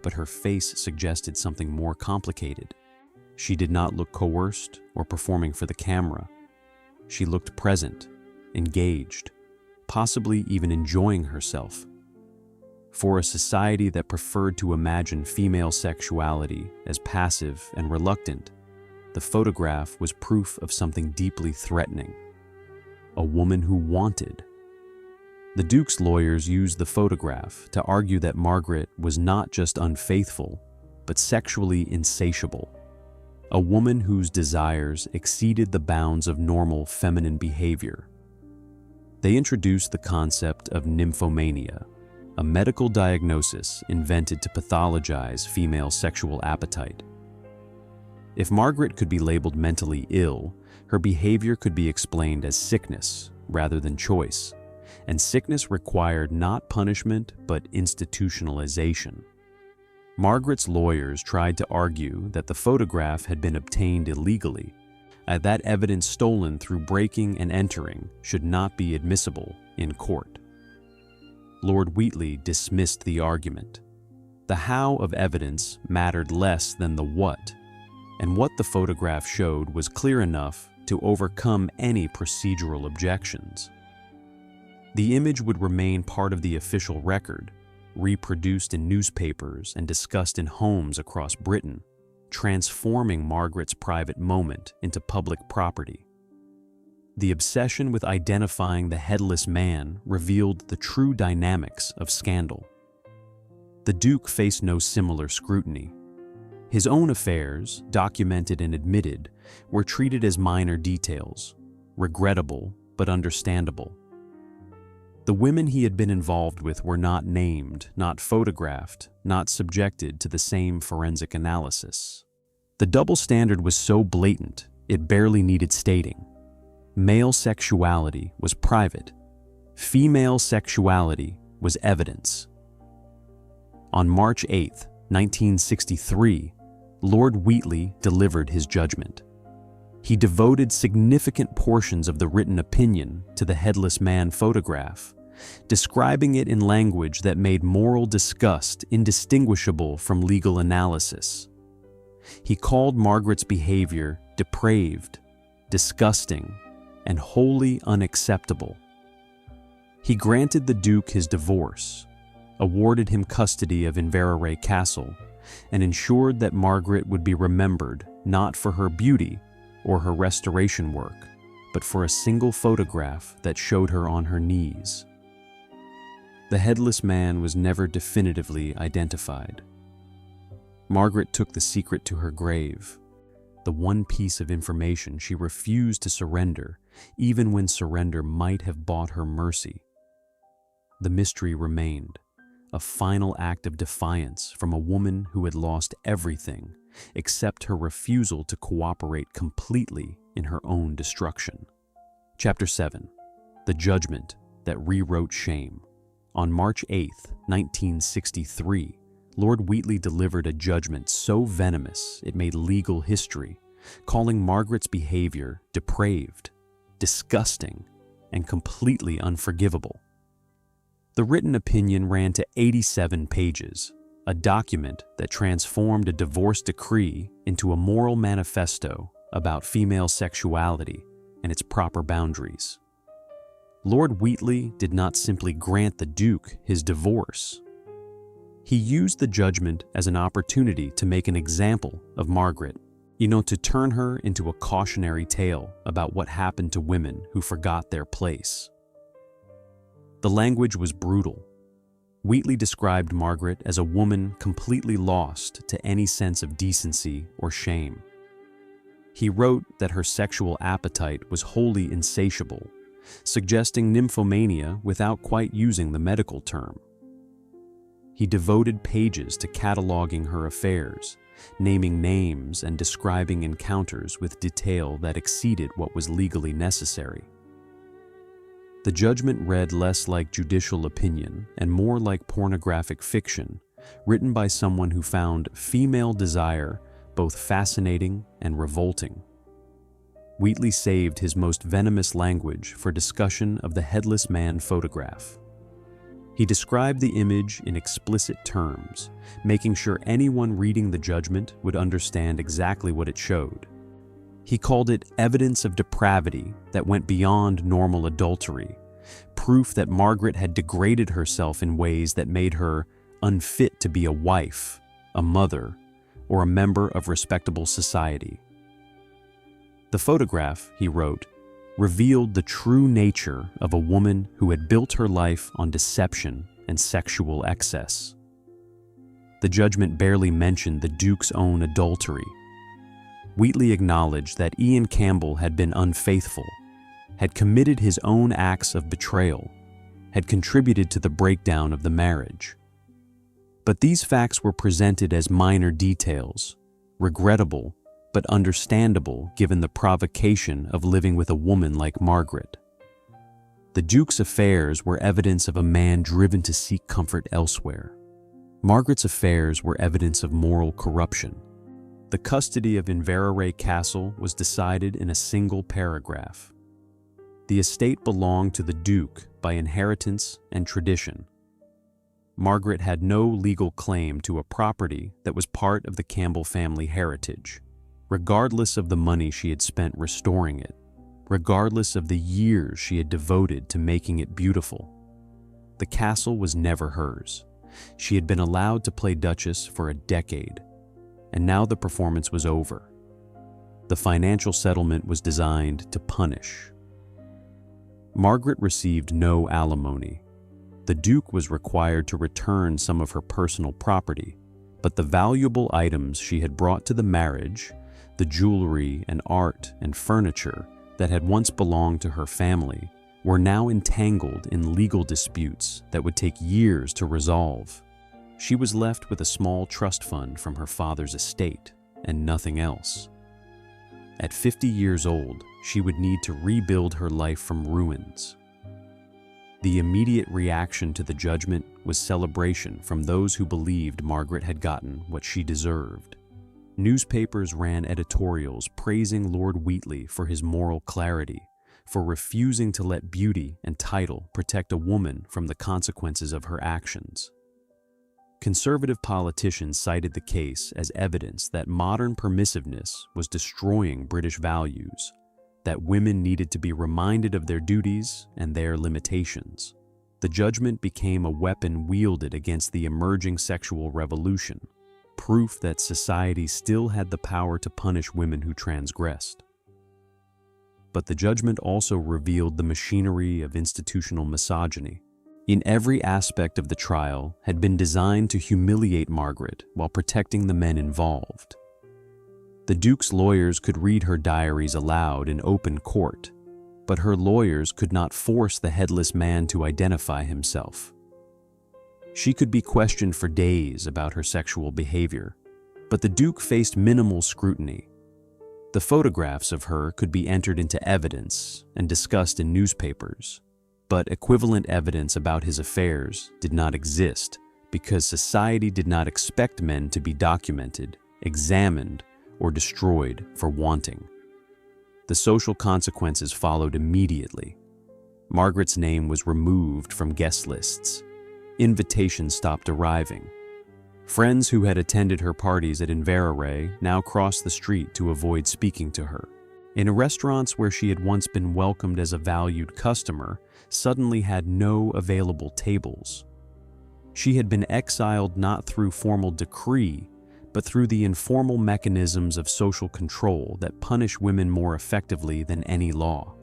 but her face suggested something more complicated. She did not look coerced or performing for the camera. She looked present, engaged, possibly even enjoying herself. For a society that preferred to imagine female sexuality as passive and reluctant, the photograph was proof of something deeply threatening: a woman who wanted. The Duke's lawyers used the photograph to argue that Margaret was not just unfaithful, but sexually insatiable. A woman whose desires exceeded the bounds of normal feminine behavior. They introduced the concept of nymphomania, a medical diagnosis invented to pathologize female sexual appetite. If Margaret could be labeled mentally ill, her behavior could be explained as sickness rather than choice, and sickness required not punishment but institutionalization. Margaret's lawyers tried to argue that the photograph had been obtained illegally, and that evidence stolen through breaking and entering should not be admissible in court. Lord Wheatley dismissed the argument. The how of evidence mattered less than the what, and what the photograph showed was clear enough to overcome any procedural objections. The image would remain part of the official record, reproduced in newspapers and discussed in homes across Britain, transforming Margaret's private moment into public property. The obsession with identifying the Headless Man revealed the true dynamics of scandal. The Duke faced no similar scrutiny. His own affairs, documented and admitted, were treated as minor details, regrettable but understandable. The women he had been involved with were not named, not photographed, not subjected to the same forensic analysis. The double standard was so blatant, it barely needed stating. Male sexuality was private. Female sexuality was evidence. On March 8, 1963, Lord Wheatley delivered his judgment. He devoted significant portions of the written opinion to the Headless Man photograph, describing it in language that made moral disgust indistinguishable from legal analysis. He called Margaret's behavior depraved, disgusting, and wholly unacceptable. He granted the Duke his divorce, awarded him custody of Inveraray Castle, and ensured that Margaret would be remembered not for her beauty or her restoration work, but for a single photograph that showed her on her knees. The Headless Man was never definitively identified. Margaret took the secret to her grave, the one piece of information she refused to surrender, even when surrender might have bought her mercy. The mystery remained, a final act of defiance from a woman who had lost everything except her refusal to cooperate completely in her own destruction. Chapter 7. The Judgment That Rewrote Shame. On March 8, 1963, Lord Wheatley delivered a judgment so venomous it made legal history, calling Margaret's behavior depraved, disgusting, and completely unforgivable. The written opinion ran to 87 pages, a document that transformed a divorce decree into a moral manifesto about female sexuality and its proper boundaries. Lord Wheatley did not simply grant the Duke his divorce. He used the judgment as an opportunity to make an example of Margaret, to turn her into a cautionary tale about what happened to women who forgot their place. The language was brutal. Wheatley described Margaret as a woman completely lost to any sense of decency or shame. He wrote that her sexual appetite was wholly insatiable, suggesting nymphomania without quite using the medical term. He devoted pages to cataloging her affairs, naming names and describing encounters with detail that exceeded what was legally necessary. The judgment read less like judicial opinion and more like pornographic fiction, written by someone who found female desire both fascinating and revolting. Wheatley saved his most venomous language for discussion of the Headless Man photograph. He described the image in explicit terms, making sure anyone reading the judgment would understand exactly what it showed. He called it evidence of depravity that went beyond normal adultery, proof that Margaret had degraded herself in ways that made her unfit to be a wife, a mother, or a member of respectable society. The photograph, he wrote, revealed the true nature of a woman who had built her life on deception and sexual excess. The judgment barely mentioned the Duke's own adultery. Wheatley acknowledged that Clan Campbell had been unfaithful, had committed his own acts of betrayal, had contributed to the breakdown of the marriage. But these facts were presented as minor details, regrettable but understandable given the provocation of living with a woman like Margaret. The Duke's affairs were evidence of a man driven to seek comfort elsewhere. Margaret's affairs were evidence of moral corruption. The custody of Inveraray Castle was decided in a single paragraph. The estate belonged to the Duke by inheritance and tradition. Margaret had no legal claim to a property that was part of the Campbell family heritage, regardless of the money she had spent restoring it, regardless of the years she had devoted to making it beautiful. The castle was never hers. She had been allowed to play Duchess for a decade, and now the performance was over. The financial settlement was designed to punish. Margaret received no alimony. The Duke was required to return some of her personal property, but the valuable items she had brought to the marriage, the jewelry and art and furniture that had once belonged to her family, were now entangled in legal disputes that would take years to resolve. She was left with a small trust fund from her father's estate and nothing else. At 50 years old, she would need to rebuild her life from ruins. The immediate reaction to the judgment was celebration from those who believed Margaret had gotten what she deserved. Newspapers ran editorials praising Lord Wheatley for his moral clarity, for refusing to let beauty and title protect a woman from the consequences of her actions. Conservative politicians cited the case as evidence that modern permissiveness was destroying British values, that women needed to be reminded of their duties and their limitations. The judgment became a weapon wielded against the emerging sexual revolution, proof that society still had the power to punish women who transgressed. But the judgment also revealed the machinery of institutional misogyny. In every aspect of the trial had been designed to humiliate Margaret while protecting the men involved. The Duke's lawyers could read her diaries aloud in open court, but her lawyers could not force the Headless Man to identify himself. She could be questioned for days about her sexual behavior, but the Duke faced minimal scrutiny. The photographs of her could be entered into evidence and discussed in newspapers, but equivalent evidence about his affairs did not exist because society did not expect men to be documented, examined, or destroyed for wanting. The social consequences followed immediately. Margaret's name was removed from guest lists. Invitations stopped arriving. Friends who had attended her parties at Inveraray now crossed the street to avoid speaking to her. In restaurants where she had once been welcomed as a valued customer, suddenly had no available tables. She had been exiled not through formal decree, but through the informal mechanisms of social control that punish women more effectively than any law.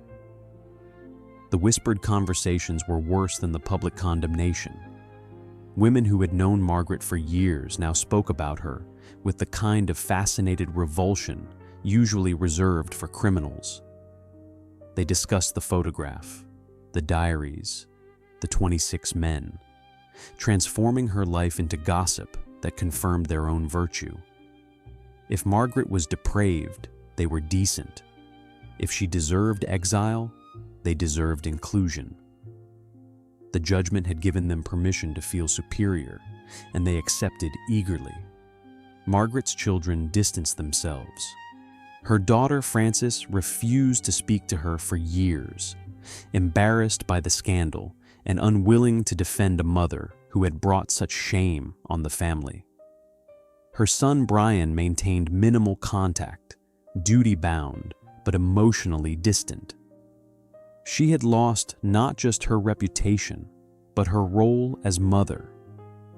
The whispered conversations were worse than the public condemnation. Women who had known Margaret for years now spoke about her with the kind of fascinated revulsion usually reserved for criminals. They discussed the photograph, the diaries, the 26 men, transforming her life into gossip that confirmed their own virtue. If Margaret was depraved, they were decent. If she deserved exile, they deserved inclusion. The judgment had given them permission to feel superior, and they accepted eagerly. Margaret's children distanced themselves. Her daughter Frances refused to speak to her for years, embarrassed by the scandal and unwilling to defend a mother who had brought such shame on the family. Her son Brian maintained minimal contact, duty-bound, but emotionally distant. She had lost not just her reputation, but her role as mother,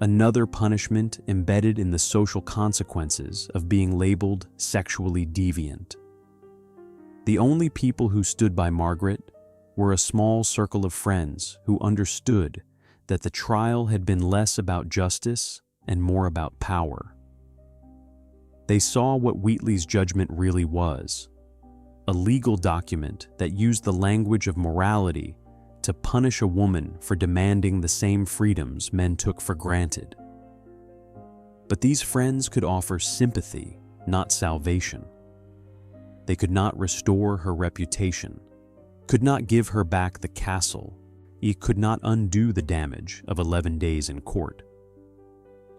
another punishment embedded in the social consequences of being labeled sexually deviant. The only people who stood by Margaret were a small circle of friends who understood that the trial had been less about justice and more about power. They saw what Wheatley's judgment really was, a legal document that used the language of morality to punish a woman for demanding the same freedoms men took for granted. But these friends could offer sympathy, not salvation. They could not restore her reputation, could not give her back the castle, he could not undo the damage of 11 days in court.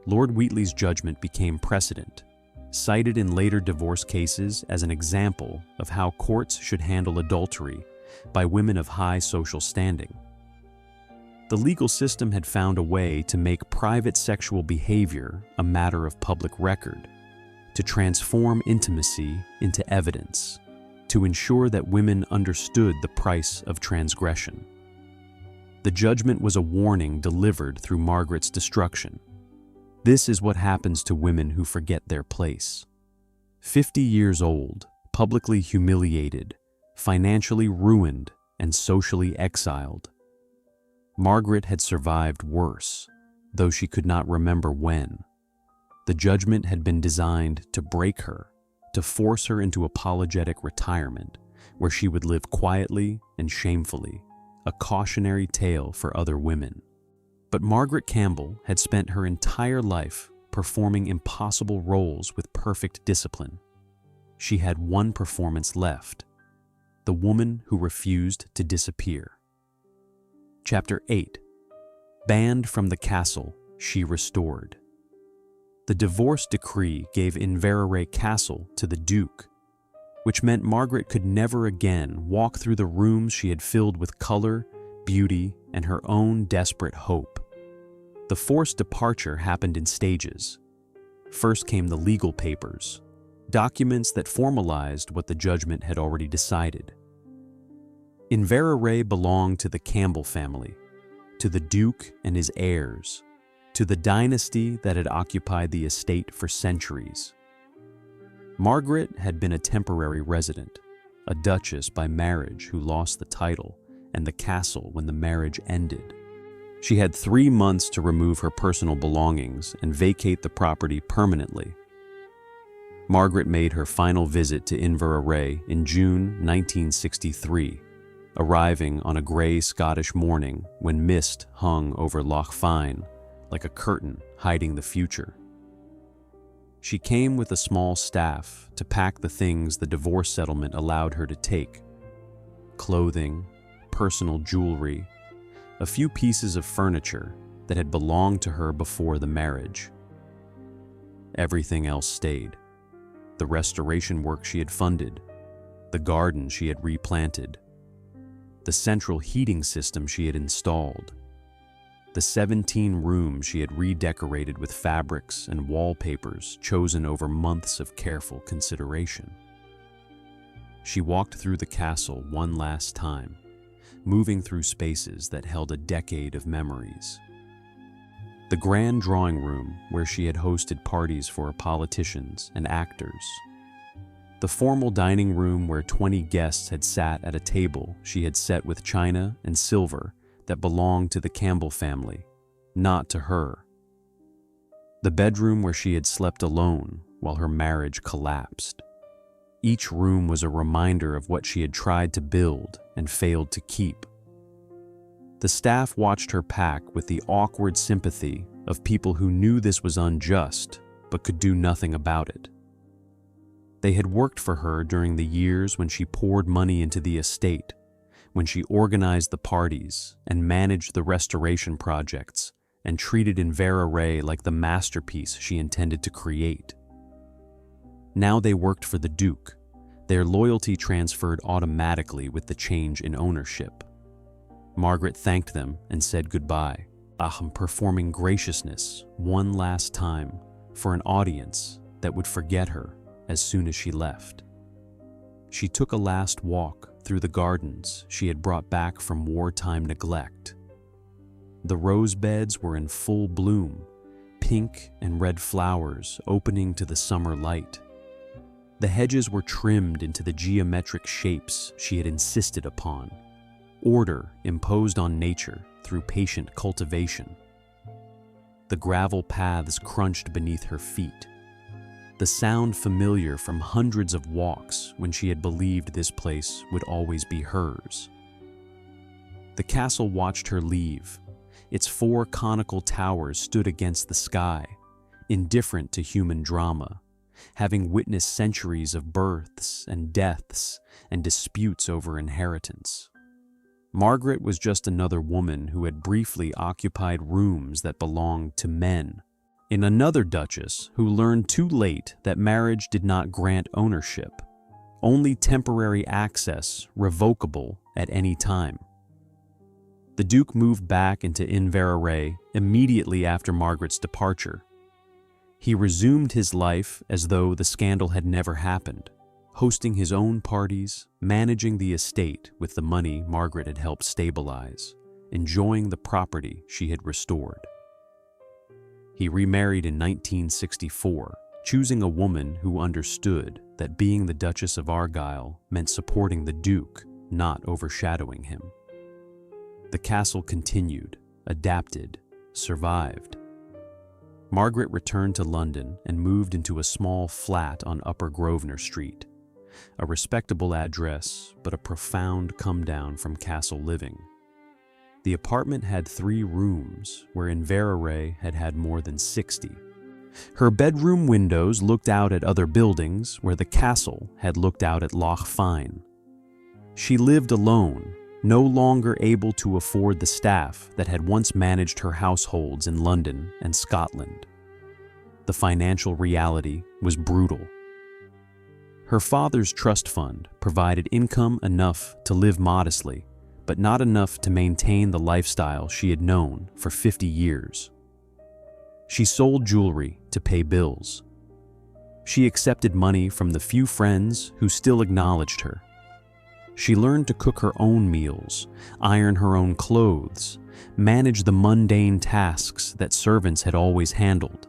Lord Wheatley's judgment became precedent, cited in later divorce cases as an example of how courts should handle adultery by women of high social standing. The legal system had found a way to make private sexual behavior a matter of public record, to transform intimacy into evidence, to ensure that women understood the price of transgression. The judgment was a warning delivered through Margaret's destruction. This is what happens to women who forget their place. 50 years old, publicly humiliated, financially ruined, and socially exiled. Margaret had survived worse, though she could not remember when. The judgment had been designed to break her, to force her into apologetic retirement, where she would live quietly and shamefully, a cautionary tale for other women. But Margaret Campbell had spent her entire life performing impossible roles with perfect discipline. She had one performance left: the woman who refused to disappear. Chapter 8. Banned from the castle, she restored. The divorce decree gave Inveraray Castle to the Duke, which meant Margaret could never again walk through the rooms she had filled with color, beauty, and her own desperate hope. The forced departure happened in stages. First came the legal papers, documents that formalized what the judgment had already decided. Inveraray belonged to the Campbell family, to the Duke and his heirs, to the dynasty that had occupied the estate for centuries. Margaret had been a temporary resident, a duchess by marriage who lost the title and the castle when the marriage ended. She had 3 months to remove her personal belongings and vacate the property permanently. Margaret made her final visit to Inveraray in June 1963, arriving on a grey Scottish morning when mist hung over Loch Fyne like a curtain hiding the future. She came with a small staff to pack the things the divorce settlement allowed her to take: clothing, personal jewelry, a few pieces of furniture that had belonged to her before the marriage. Everything else stayed: the restoration work she had funded, the garden she had replanted, the central heating system she had installed, the 17 rooms she had redecorated with fabrics and wallpapers chosen over months of careful consideration. She walked through the castle one last time, moving through spaces that held a decade of memories. The grand drawing room where she had hosted parties for politicians and actors. The formal dining room where 20 guests had sat at a table she had set with china and silver that belonged to the Campbell family, not to her. The bedroom where she had slept alone while her marriage collapsed. Each room was a reminder of what she had tried to build and failed to keep. The staff watched her pack with the awkward sympathy of people who knew this was unjust but could do nothing about it. They had worked for her during the years when she poured money into the estate, when she organized the parties and managed the restoration projects and treated Inveraray like the masterpiece she intended to create. Now they worked for the Duke, their loyalty transferred automatically with the change in ownership. Margaret thanked them and said goodbye, performing graciousness one last time for an audience that would forget her as soon as she left. She took a last walk through the gardens she had brought back from wartime neglect. The rose beds were in full bloom, pink and red flowers opening to the summer light. The hedges were trimmed into the geometric shapes she had insisted upon, order imposed on nature through patient cultivation. The gravel paths crunched beneath her feet, the sound familiar from hundreds of walks when she had believed this place would always be hers. The castle watched her leave. Its 4 conical towers stood against the sky, indifferent to human drama, having witnessed centuries of births and deaths and disputes over inheritance. Margaret was just another woman who had briefly occupied rooms that belonged to men. In another duchess who learned too late that marriage did not grant ownership, only temporary access revocable at any time. The Duke moved back into Inveraray immediately after Margaret's departure. He resumed his life as though the scandal had never happened, hosting his own parties, managing the estate with the money Margaret had helped stabilize, enjoying the property she had restored. He remarried in 1964, choosing a woman who understood that being the Duchess of Argyll meant supporting the Duke, not overshadowing him. The castle continued, adapted, survived. Margaret returned to London and moved into a small flat on Upper Grosvenor Street, a respectable address, but a profound come-down from castle living. The apartment had 3 rooms, where Inveraray had had more than 60. Her bedroom windows looked out at other buildings, where the castle had looked out at Loch Fyne. She lived alone, no longer able to afford the staff that had once managed her households in London and Scotland. The financial reality was brutal. Her father's trust fund provided income enough to live modestly, but not enough to maintain the lifestyle she had known for 50 years. She sold jewelry to pay bills. She accepted money from the few friends who still acknowledged her. She learned to cook her own meals, iron her own clothes, manage the mundane tasks that servants had always handled.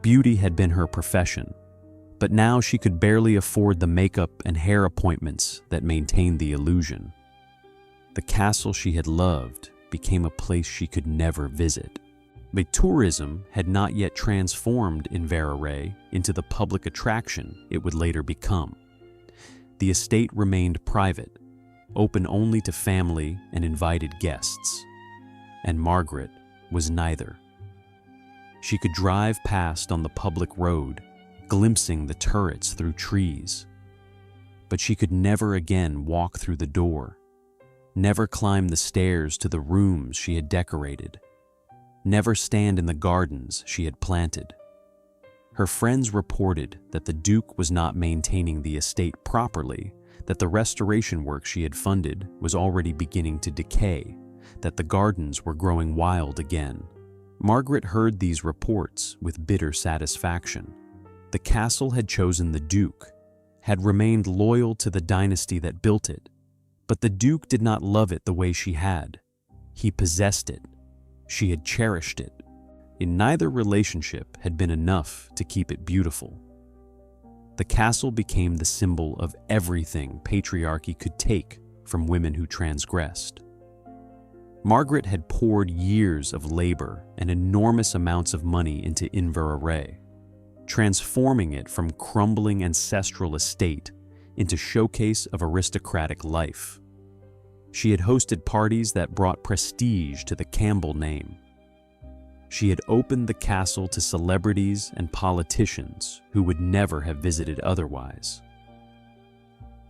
Beauty had been her profession, but now she could barely afford the makeup and hair appointments that maintained the illusion. The castle she had loved became a place she could never visit. But tourism had not yet transformed Inveraray into the public attraction it would later become. The estate remained private, open only to family and invited guests. And Margaret was neither. She could drive past on the public road, glimpsing the turrets through trees. But she could never again walk through the door, never climb the stairs to the rooms she had decorated, never stand in the gardens she had planted. Her friends reported that the Duke was not maintaining the estate properly, that the restoration work she had funded was already beginning to decay, that the gardens were growing wild again. Margaret heard these reports with bitter satisfaction. The castle had chosen the Duke, had remained loyal to the dynasty that built it, but the Duke did not love it the way she had. He possessed it. She had cherished it. In neither relationship had been enough to keep it beautiful. The castle became the symbol of everything patriarchy could take from women who transgressed. Margaret had poured years of labor and enormous amounts of money into Inveraray, transforming it from crumbling ancestral estate into showcase of aristocratic life. She had hosted parties that brought prestige to the Campbell name. She had opened the castle to celebrities and politicians who would never have visited otherwise.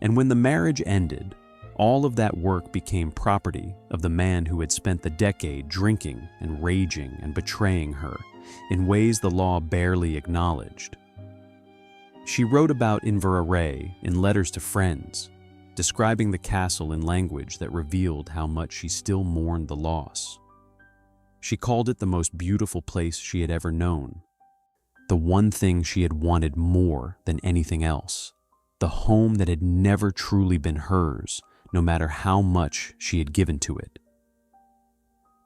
And when the marriage ended, all of that work became property of the man who had spent the decade drinking and raging and betraying her in ways the law barely acknowledged. She wrote about Inveraray in letters to friends, describing the castle in language that revealed how much she still mourned the loss. She called it the most beautiful place she had ever known, the one thing she had wanted more than anything else, the home that had never truly been hers, no matter how much she had given to it.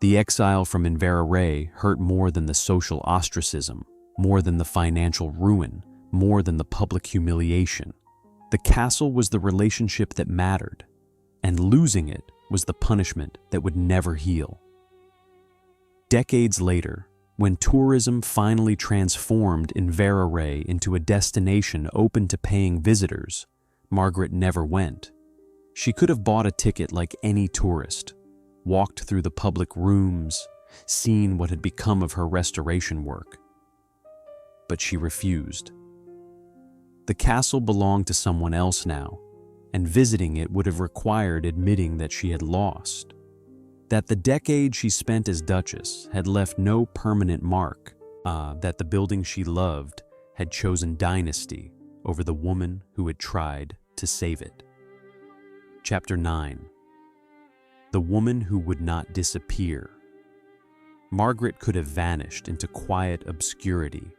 The exile from Inveraray hurt more than the social ostracism, more than the financial ruin, more than the public humiliation. The castle was the relationship that mattered, and losing it was the punishment that would never heal. Decades later, when tourism finally transformed Inveraray into a destination open to paying visitors, Margaret never went. She could have bought a ticket like any tourist, walked through the public rooms, seen what had become of her restoration work. But she refused. The castle belonged to someone else now, and visiting it would have required admitting that she had lost. That the decade she spent as Duchess had left no permanent mark, that the building she loved had chosen dynasty over the woman who had tried to save it. Chapter 9. The woman who would not disappear. Margaret could have vanished into quiet obscurity,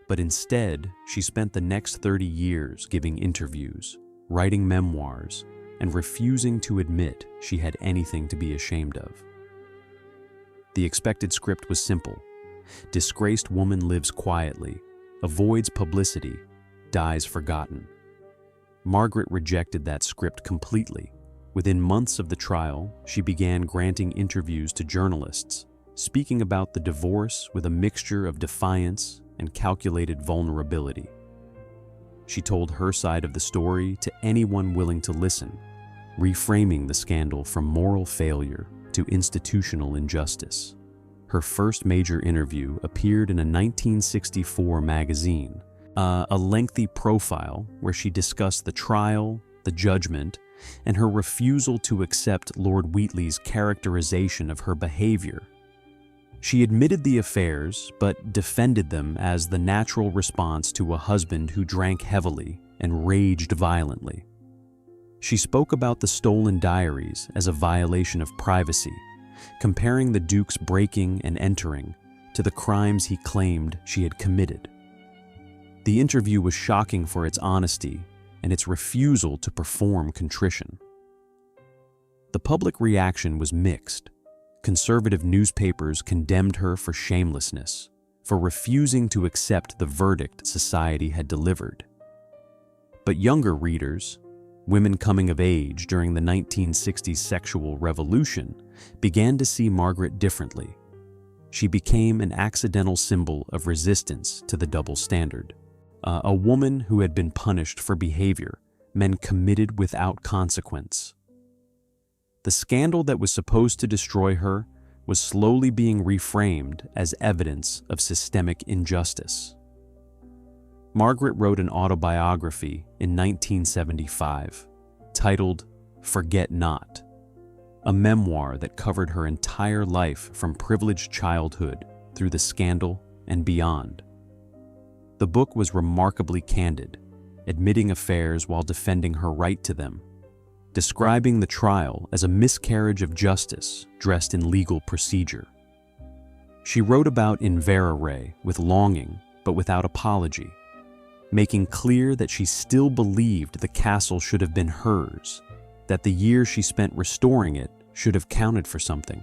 but instead she spent the next 30 years giving interviews, writing memoirs, and refusing to admit she had anything to be ashamed of. The expected script was simple. Disgraced woman lives quietly, avoids publicity, dies forgotten. Margaret rejected that script completely. Within months of the trial, she began granting interviews to journalists, speaking about the divorce with a mixture of defiance and calculated vulnerability. She told her side of the story to anyone willing to listen, reframing the scandal from moral failure to institutional injustice. Her first major interview appeared in a 1964 magazine, a lengthy profile where she discussed the trial, the judgment, and her refusal to accept Lord Wheatley's characterization of her behavior. She admitted the affairs, but defended them as the natural response to a husband who drank heavily and raged violently. She spoke about the stolen diaries as a violation of privacy, comparing the Duke's breaking and entering to the crimes he claimed she had committed. The interview was shocking for its honesty and its refusal to perform contrition. The public reaction was mixed. Conservative newspapers condemned her for shamelessness, for refusing to accept the verdict society had delivered. But younger readers, women coming of age during the 1960s sexual revolution, began to see Margaret differently. She became an accidental symbol of resistance to the double standard. A woman who had been punished for behavior men committed without consequence. The scandal that was supposed to destroy her was slowly being reframed as evidence of systemic injustice. Margaret wrote an autobiography in 1975, titled "Forget Not," a memoir that covered her entire life from privileged childhood through the scandal and beyond. The book was remarkably candid, admitting affairs while defending her right to them, describing the trial as a miscarriage of justice dressed in legal procedure. She wrote about Inveraray with longing but without apology, making clear that she still believed the castle should have been hers, that the years she spent restoring it should have counted for something.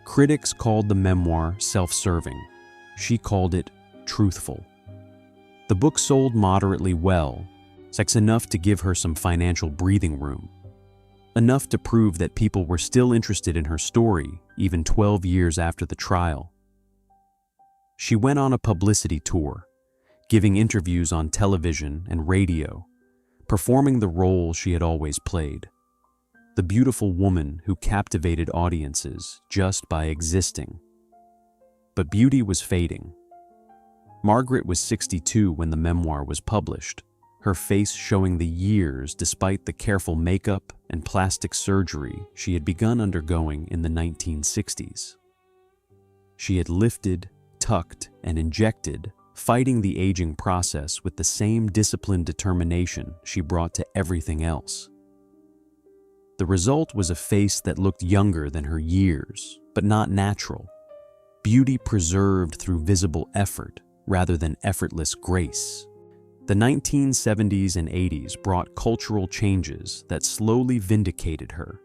Critics called the memoir self-serving. She called it truthful. The book sold moderately well, sex enough to give her some financial breathing room, enough to prove that people were still interested in her story even 12 years after the trial. She went on a publicity tour, giving interviews on television and radio, performing the role she had always played, the beautiful woman who captivated audiences just by existing. But beauty was fading. Margaret was 62 when the memoir was published, her face showing the years despite the careful makeup and plastic surgery she had begun undergoing in the 1960s. She had lifted, tucked, and injected, fighting the aging process with the same disciplined determination she brought to everything else. The result was a face that looked younger than her years, but not natural. Beauty preserved through visible effort rather than effortless grace. The 1970s and 80s brought cultural changes that slowly vindicated her.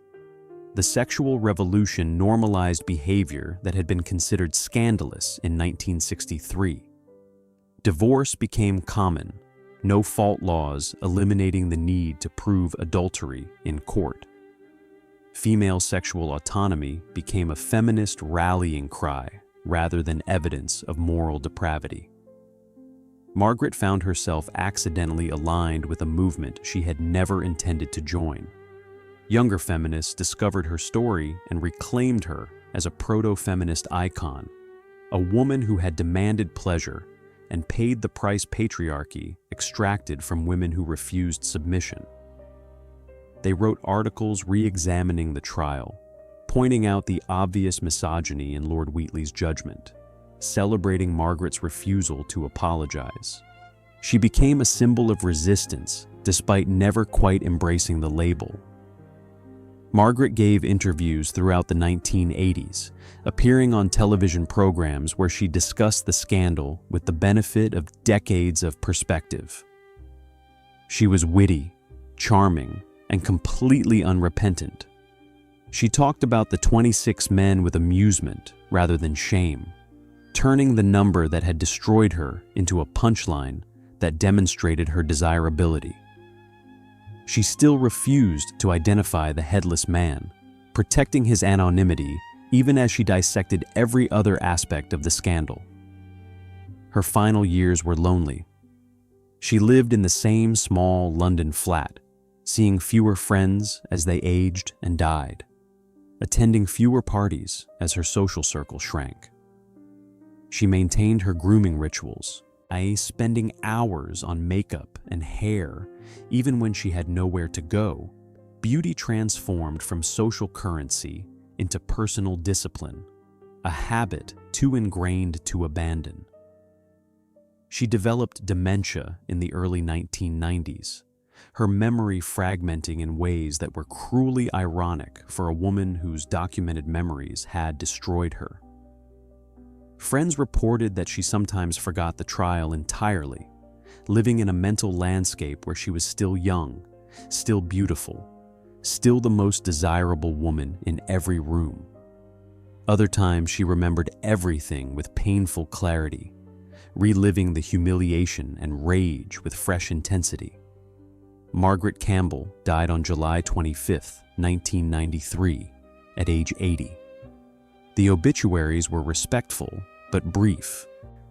The sexual revolution normalized behavior that had been considered scandalous in 1963. Divorce became common, no-fault laws eliminating the need to prove adultery in court. Female sexual autonomy became a feminist rallying cry rather than evidence of moral depravity. Margaret found herself accidentally aligned with a movement she had never intended to join. Younger feminists discovered her story and reclaimed her as a proto-feminist icon, a woman who had demanded pleasure and paid the price patriarchy extracted from women who refused submission. They wrote articles re-examining the trial, pointing out the obvious misogyny in Lord Wheatley's judgment, celebrating Margaret's refusal to apologize. She became a symbol of resistance, despite never quite embracing the label. Margaret gave interviews throughout the 1980s, appearing on television programs where she discussed the scandal with the benefit of decades of perspective. She was witty, charming, and completely unrepentant. She talked about the 26 men with amusement rather than shame, turning the number that had destroyed her into a punchline that demonstrated her desirability. She still refused to identify the Headless Man, protecting his anonymity even as she dissected every other aspect of the scandal. Her final years were lonely. She lived in the same small London flat, seeing fewer friends as they aged and died, attending fewer parties as her social circle shrank. She maintained her grooming rituals, spending hours on makeup and hair, even when she had nowhere to go. Beauty transformed from social currency into personal discipline, a habit too ingrained to abandon. She developed dementia in the early 1990s, her memory fragmenting in ways that were cruelly ironic for a woman whose documented memories had destroyed her. Friends reported that she sometimes forgot the trial entirely, living in a mental landscape where she was still young, still beautiful, still the most desirable woman in every room. Other times she remembered everything with painful clarity, reliving the humiliation and rage with fresh intensity. Margaret Campbell died on July 25, 1993, at age 80. The obituaries were respectful but brief,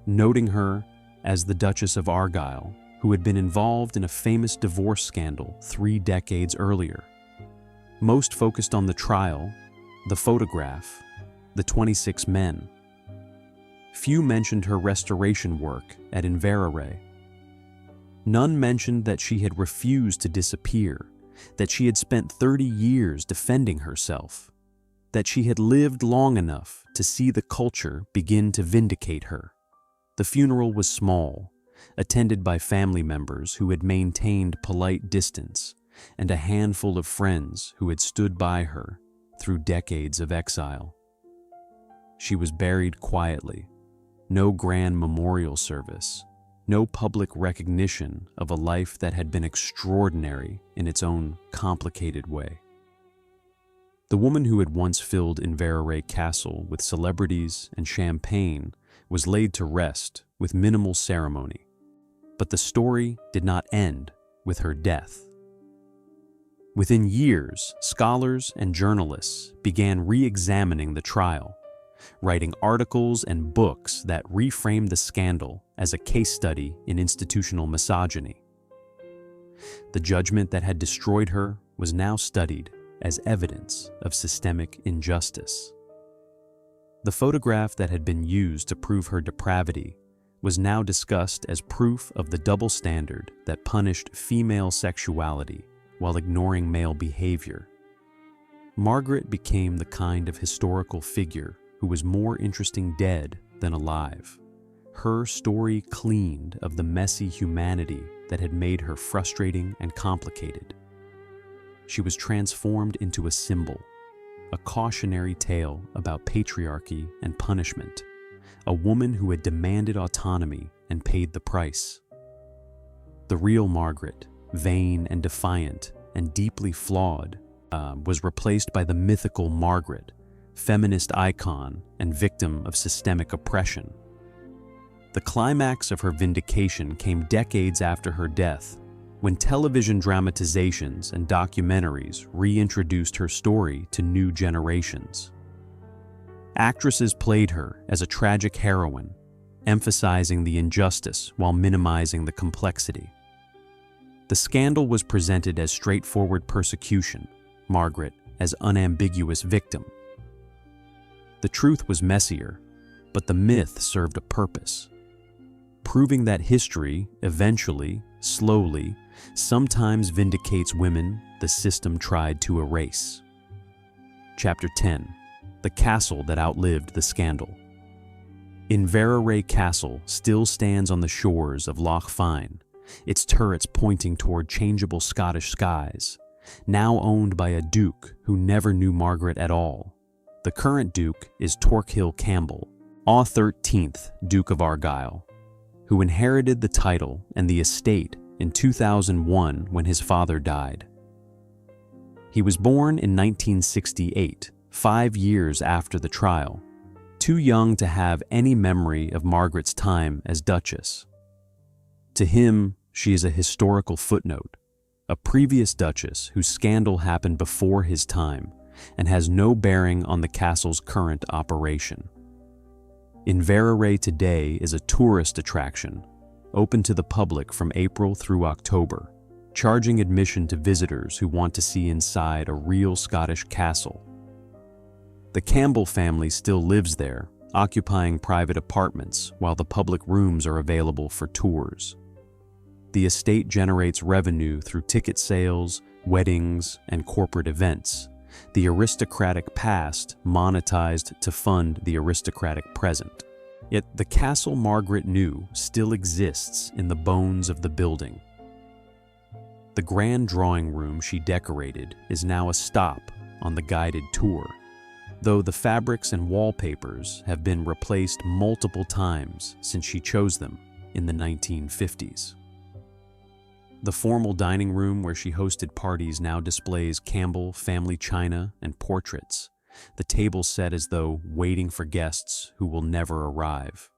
noting her as the Duchess of Argyll, who had been involved in a famous divorce scandal 3 decades earlier. Most focused on the trial, the photograph, the 26 men. Few mentioned her restoration work at Inveraray. None mentioned that she had refused to disappear, that she had spent 30 years defending herself, that she had lived long enough to see the culture begin to vindicate her. The funeral was small, attended by family members who had maintained polite distance, and a handful of friends who had stood by her through decades of exile. She was buried quietly, no grand memorial service, no public recognition of a life that had been extraordinary in its own complicated way. The woman who had once filled Inveraray Castle with celebrities and champagne was laid to rest with minimal ceremony, but the story did not end with her death. Within years, scholars and journalists began re-examining the trial, writing articles and books that reframed the scandal as a case study in institutional misogyny. The judgment that had destroyed her was now studied as evidence of systemic injustice. The photograph that had been used to prove her depravity was now discussed as proof of the double standard that punished female sexuality while ignoring male behavior. Margaret became the kind of historical figure who was more interesting dead than alive. Her story cleaned of the messy humanity that had made her frustrating and complicated. She was transformed into a symbol, a cautionary tale about patriarchy and punishment, a woman who had demanded autonomy and paid the price. The real Margaret, vain and defiant and deeply flawed, was replaced by the mythical Margaret, feminist icon and victim of systemic oppression. The climax of her vindication came decades after her death, when television dramatizations and documentaries reintroduced her story to new generations. Actresses played her as a tragic heroine, emphasizing the injustice while minimizing the complexity. The scandal was presented as straightforward persecution, Margaret as unambiguous victim. The truth was messier, but the myth served a purpose. proving that history, eventually, slowly, sometimes vindicates women the system tried to erase. Chapter 10. The Castle That Outlived the Scandal. Inveraray Castle still stands on the shores of Loch Fyne, its turrets pointing toward changeable Scottish skies, now owned by a duke who never knew Margaret at all. The current duke is Torquil Campbell, Au 13th Duke of Argyll, who inherited the title and the estate in 2001 when his father died. He was born in 1968, 5 years after the trial, too young to have any memory of Margaret's time as Duchess. To him, she is a historical footnote, a previous Duchess whose scandal happened before his time and has no bearing on the castle's current operation. Inveraray today is a tourist attraction, open to the public from April through October, charging admission to visitors who want to see inside a real Scottish castle. The Campbell family still lives there, occupying private apartments while the public rooms are available for tours. The estate generates revenue through ticket sales, weddings, and corporate events, the aristocratic past monetized to fund the aristocratic present. Yet the castle Margaret knew still exists in the bones of the building. The grand drawing room she decorated is now a stop on the guided tour, though the fabrics and wallpapers have been replaced multiple times since she chose them in the 1950s. The formal dining room where she hosted parties now displays Campbell family china and portraits, the table set as though waiting for guests who will never arrive.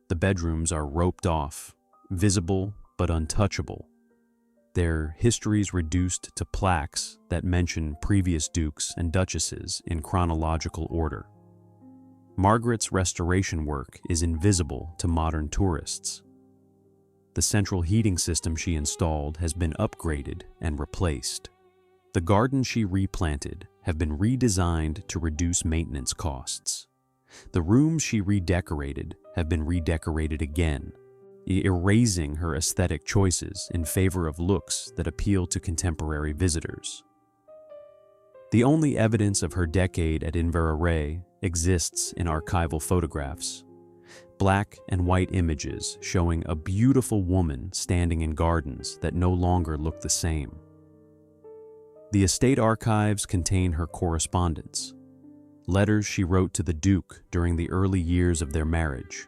The bedrooms are roped off, visible but untouchable, their histories reduced to plaques that mention previous dukes and duchesses in chronological order. Margaret's restoration work is invisible to modern tourists. The central heating system she installed has been upgraded and replaced. The gardens she replanted have been redesigned to reduce maintenance costs. The rooms she redecorated have been redecorated again, erasing her aesthetic choices in favor of looks that appeal to contemporary visitors. The only evidence of her decade at Inveraray exists in archival photographs, black and white images showing a beautiful woman standing in gardens that no longer look the same. The estate archives contain her correspondence, letters she wrote to the Duke during the early years of their marriage,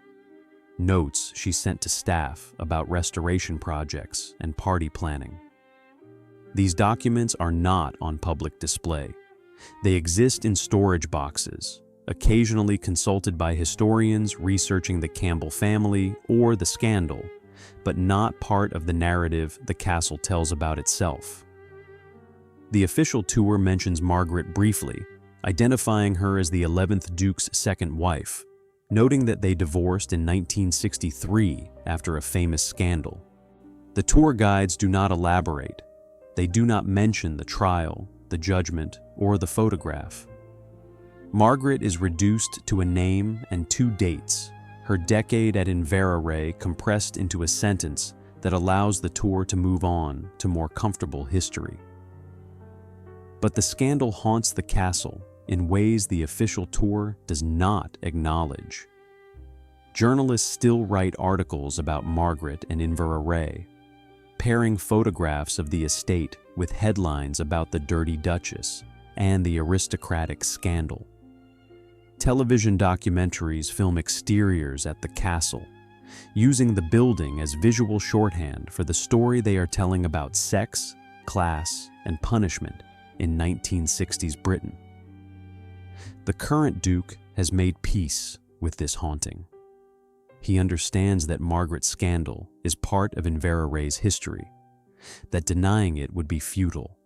notes she sent to staff about restoration projects and party planning. These documents are not on public display. They exist in storage boxes, occasionally consulted by historians researching the Campbell family or the scandal, but not part of the narrative the castle tells about itself. The official tour mentions Margaret briefly, identifying her as the 11th Duke's second wife, noting that they divorced in 1963 after a famous scandal. The tour guides do not elaborate. They do not mention the trial, the judgment, or the photograph. Margaret is reduced to a name and 2 dates, her decade at Inveraray compressed into a sentence that allows the tour to move on to more comfortable history. But the scandal haunts the castle in ways the official tour does not acknowledge. Journalists still write articles about Margaret and Inveraray, pairing photographs of the estate with headlines about the Dirty Duchess and the aristocratic scandal. Television documentaries film exteriors at the castle, using the building as visual shorthand for the story they are telling about sex, class, and punishment in 1960s Britain. The current Duke has made peace with this haunting. He understands that Margaret's scandal is part of Inveraray's history, that denying it would be futile,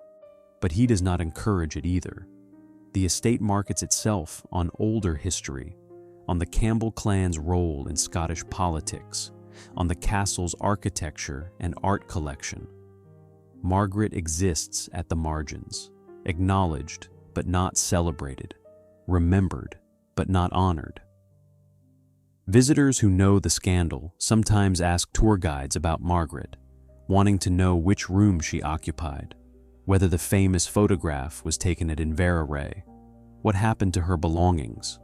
but he does not encourage it either. The estate markets itself on older history, on the Campbell clan's role in Scottish politics, on the castle's architecture and art collection. Margaret exists at the margins, acknowledged but not celebrated, remembered but not honored. Visitors who know the scandal sometimes ask tour guides about Margaret, wanting to know which room she occupied, whether the famous photograph was taken at Inveraray, what happened to her belongings.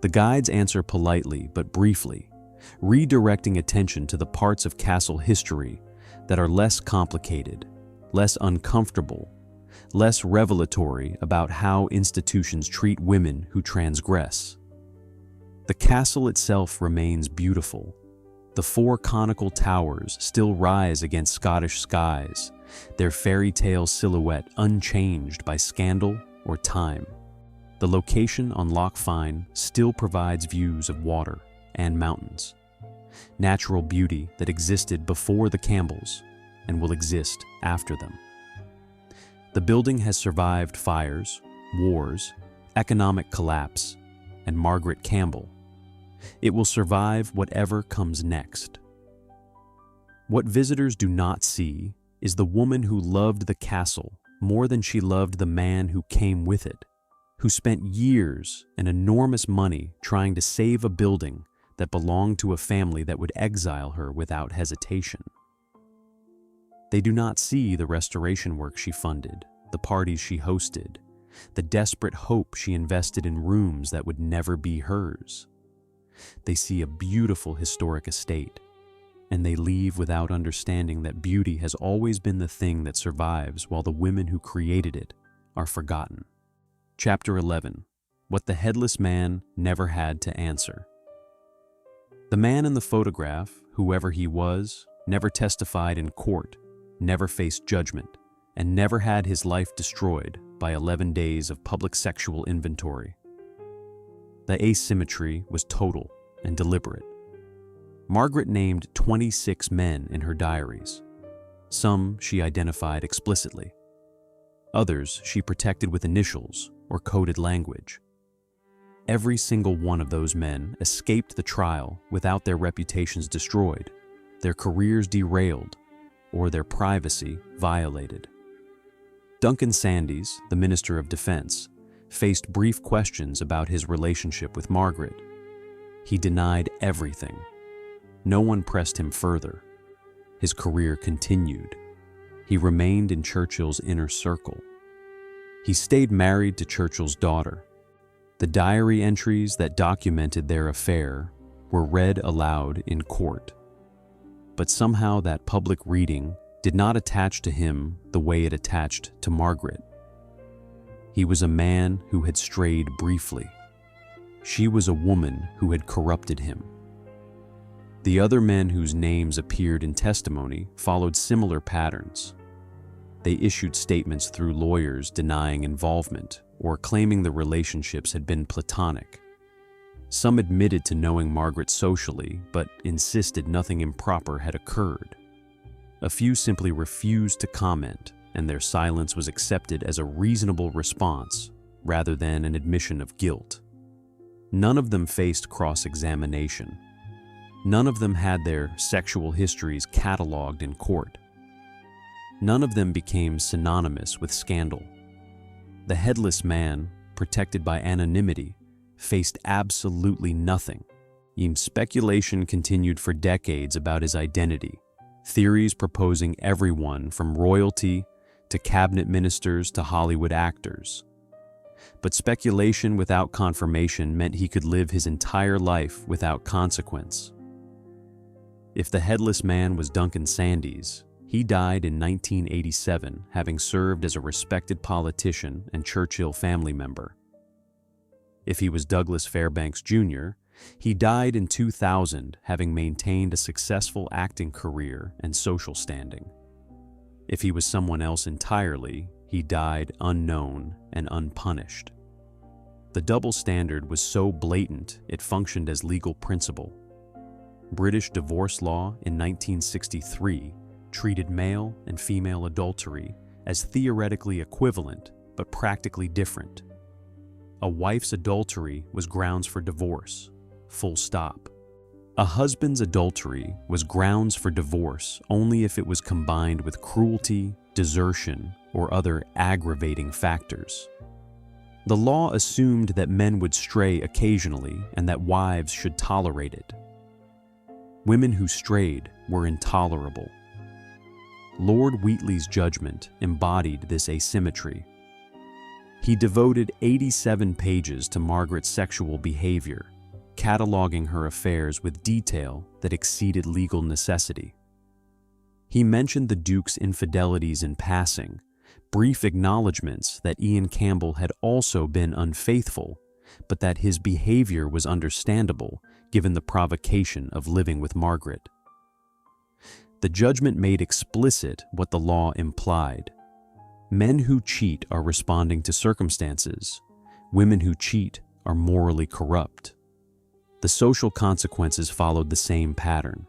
The guides answer politely but briefly, redirecting attention to the parts of castle history that are less complicated, less uncomfortable, less revelatory about how institutions treat women who transgress. The castle itself remains beautiful. The four conical towers still rise against Scottish skies, their fairy tale silhouette unchanged by scandal or time. The location on Loch Fyne still provides views of water and mountains, natural beauty that existed before the Campbells and will exist after them. The building has survived fires, wars, economic collapse, and Margaret Campbell. It will survive whatever comes next. What visitors do not see is the woman who loved the castle more than she loved the man who came with it, who spent years and enormous money trying to save a building that belonged to a family that would exile her without hesitation. They do not see the restoration work she funded, the parties she hosted, the desperate hope she invested in rooms that would never be hers. They see a beautiful historic estate, and they leave without understanding that beauty has always been the thing that survives while the women who created it are forgotten. Chapter 11. What the Headless Man Never Had to Answer. The man in the photograph, whoever he was, never testified in court, never faced judgment, and never had his life destroyed by 11 days of public sexual inventory. The asymmetry was total and deliberate. Margaret named 26 men in her diaries. Some she identified explicitly. Others she protected with initials or coded language. Every single one of those men escaped the trial without their reputations destroyed, their careers derailed, or their privacy violated. Duncan Sandys, the Minister of Defense, faced brief questions about his relationship with Margaret. He denied everything. No one pressed him further. His career continued. He remained in Churchill's inner circle. He stayed married to Churchill's daughter. The diary entries that documented their affair were read aloud in court. But somehow that public reading did not attach to him the way it attached to Margaret. He was a man who had strayed briefly. She was a woman who had corrupted him. The other men whose names appeared in testimony followed similar patterns. They issued statements through lawyers denying involvement or claiming the relationships had been platonic. Some admitted to knowing Margaret socially, but insisted nothing improper had occurred. A few simply refused to comment, and their silence was accepted as a reasonable response rather than an admission of guilt. None of them faced cross-examination. None of them had their sexual histories cataloged in court. None of them became synonymous with scandal. The Headless Man, protected by anonymity, faced absolutely nothing. Speculation continued for decades about his identity, theories proposing everyone from royalty to cabinet ministers to Hollywood actors. But speculation without confirmation meant he could live his entire life without consequence. If the Headless Man was Duncan Sandys, he died in 1987, having served as a respected politician and Churchill family member. If he was Douglas Fairbanks Jr., he died in 2000, having maintained a successful acting career and social standing. If he was someone else entirely, he died unknown and unpunished. The double standard was so blatant it functioned as legal principle. British divorce law in 1963 treated male and female adultery as theoretically equivalent but practically different. A wife's adultery was grounds for divorce, full stop. A husband's adultery was grounds for divorce only if it was combined with cruelty, desertion, or other aggravating factors. The law assumed that men would stray occasionally and that wives should tolerate it. Women who strayed were intolerable. Lord Wheatley's judgment embodied this asymmetry. He devoted 87 pages to Margaret's sexual behavior, cataloging her affairs with detail that exceeded legal necessity. He mentioned the Duke's infidelities in passing, brief acknowledgments that Ian Campbell had also been unfaithful, but that his behavior was understandable given the provocation of living with Margaret. The judgment made explicit what the law implied. Men who cheat are responding to circumstances. Women who cheat are morally corrupt. The social consequences followed the same pattern.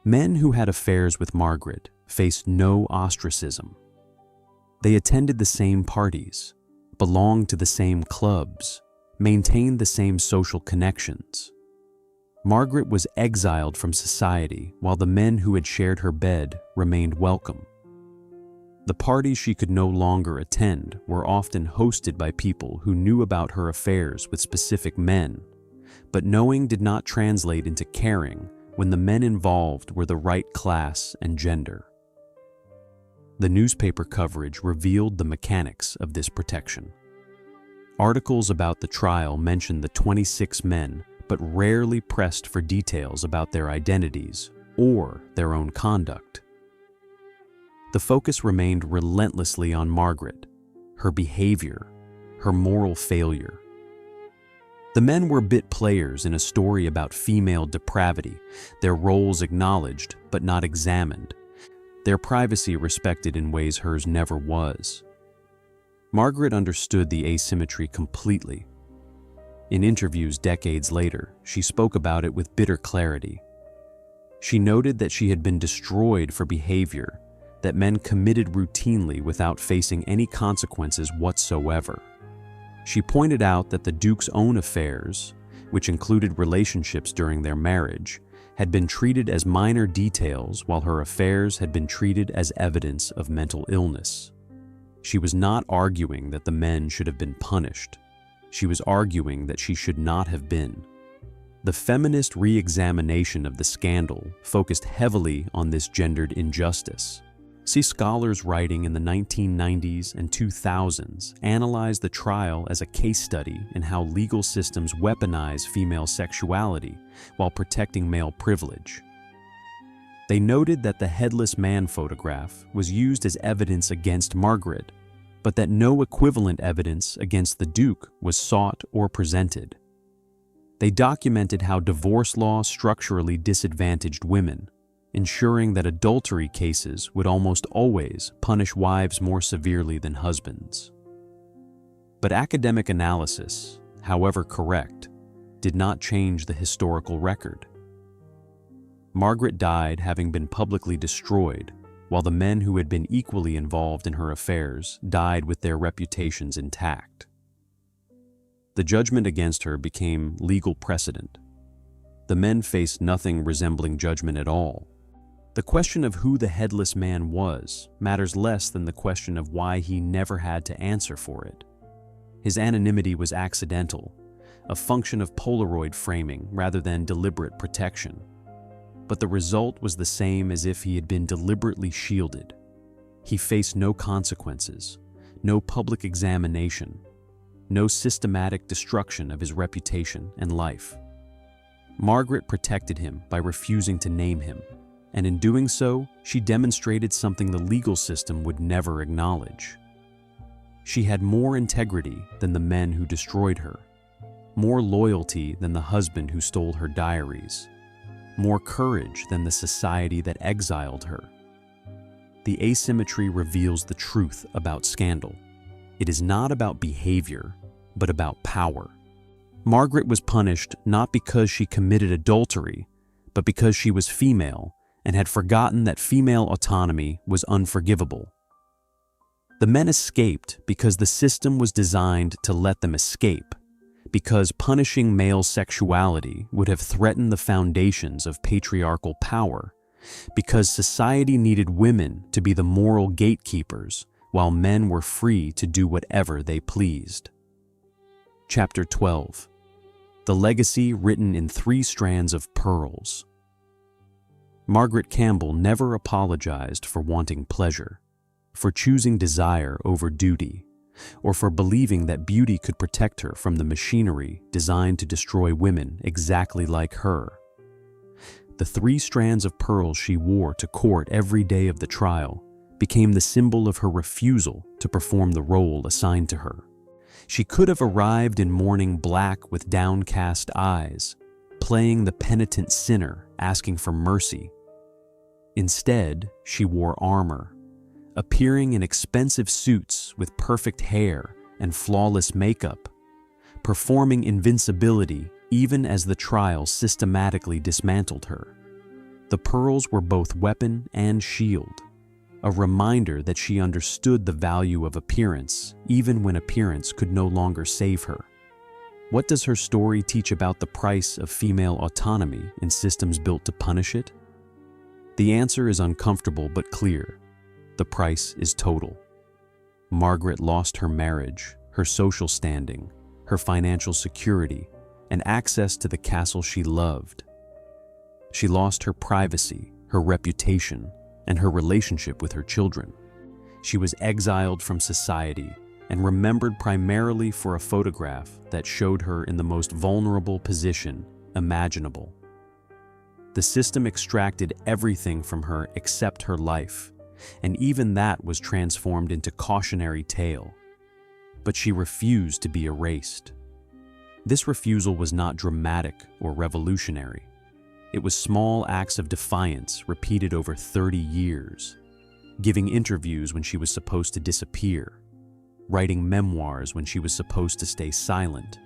Men who had affairs with Margaret faced no ostracism. They attended the same parties, belonged to the same clubs, maintained the same social connections. Margaret was exiled from society while the men who had shared her bed remained welcome. The parties she could no longer attend were often hosted by people who knew about her affairs with specific men, but knowing did not translate into caring when the men involved were the right class and gender. The newspaper coverage revealed the mechanics of this protection. Articles about the trial mentioned the 26 men, but rarely pressed for details about their identities or their own conduct. The focus remained relentlessly on Margaret, her behavior, her moral failure. The men were bit players in a story about female depravity, their roles acknowledged but not examined, their privacy respected in ways hers never was. Margaret understood the asymmetry completely. In interviews decades later, she spoke about it with bitter clarity. She noted that she had been destroyed for behavior that men committed routinely without facing any consequences whatsoever. She pointed out that the Duke's own affairs, which included relationships during their marriage, had been treated as minor details while her affairs had been treated as evidence of mental illness. She was not arguing that the men should have been punished. She was arguing that she should not have been. The feminist re-examination of the scandal focused heavily on this gendered injustice. See scholars writing in the 1990s and 2000s analyzed the trial as a case study in how legal systems weaponize female sexuality while protecting male privilege. They noted that the Headless Man photograph was used as evidence against Margaret, but that no equivalent evidence against the Duke was sought or presented. They documented how divorce law structurally disadvantaged women, ensuring that adultery cases would almost always punish wives more severely than husbands. But academic analysis, however correct, did not change the historical record. Margaret died having been publicly destroyed, while the men who had been equally involved in her affairs died with their reputations intact. The judgment against her became legal precedent. The men faced nothing resembling judgment at all. The question of who the Headless Man was matters less than the question of why he never had to answer for it. His anonymity was accidental, a function of Polaroid framing rather than deliberate protection. But the result was the same as if he had been deliberately shielded. He faced no consequences, no public examination, no systematic destruction of his reputation and life. Margaret protected him by refusing to name him, and in doing so, she demonstrated something the legal system would never acknowledge. She had more integrity than the men who destroyed her, more loyalty than the husband who stole her diaries, more courage than the society that exiled her. The asymmetry reveals the truth about scandal. It is not about behavior, but about power. Margaret was punished not because she committed adultery, but because she was female and had forgotten that female autonomy was unforgivable. The men escaped because the system was designed to let them escape, because punishing male sexuality would have threatened the foundations of patriarchal power, because society needed women to be the moral gatekeepers while men were free to do whatever they pleased. Chapter 12. The Legacy Written in 3 Strands of Pearls. Margaret Campbell never apologized for wanting pleasure, for choosing desire over duty, or for believing that beauty could protect her from the machinery designed to destroy women exactly like her. The 3 strands of pearls she wore to court every day of the trial became the symbol of her refusal to perform the role assigned to her. She could have arrived in mourning black with downcast eyes, playing the penitent sinner asking for mercy. Instead, she wore armor, appearing in expensive suits with perfect hair and flawless makeup, performing invincibility even as the trial systematically dismantled her. The pearls were both weapon and shield, a reminder that she understood the value of appearance even when appearance could no longer save her. What does her story teach about the price of female autonomy in systems built to punish it? The answer is uncomfortable but clear. The price is total. Margaret lost her marriage, her social standing, her financial security, and access to the castle she loved. She lost her privacy, her reputation, and her relationship with her children. She was exiled from society and remembered primarily for a photograph that showed her in the most vulnerable position imaginable. The system extracted everything from her except her life, and even that was transformed into cautionary tale. But she refused to be erased. This refusal was not dramatic or revolutionary. It was small acts of defiance repeated over 30 years, giving interviews when she was supposed to disappear, writing memoirs when she was supposed to stay silent,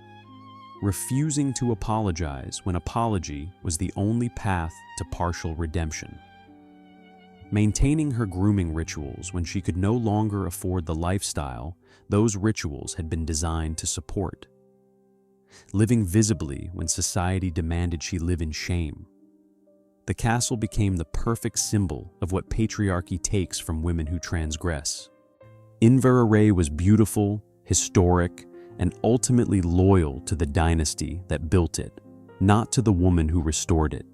refusing to apologize when apology was the only path to partial redemption, maintaining her grooming rituals when she could no longer afford the lifestyle those rituals had been designed to support, living visibly when society demanded she live in shame. The castle became the perfect symbol of what patriarchy takes from women who transgress. Inveraray was beautiful, historic, and ultimately loyal to the dynasty that built it, not to the woman who restored it.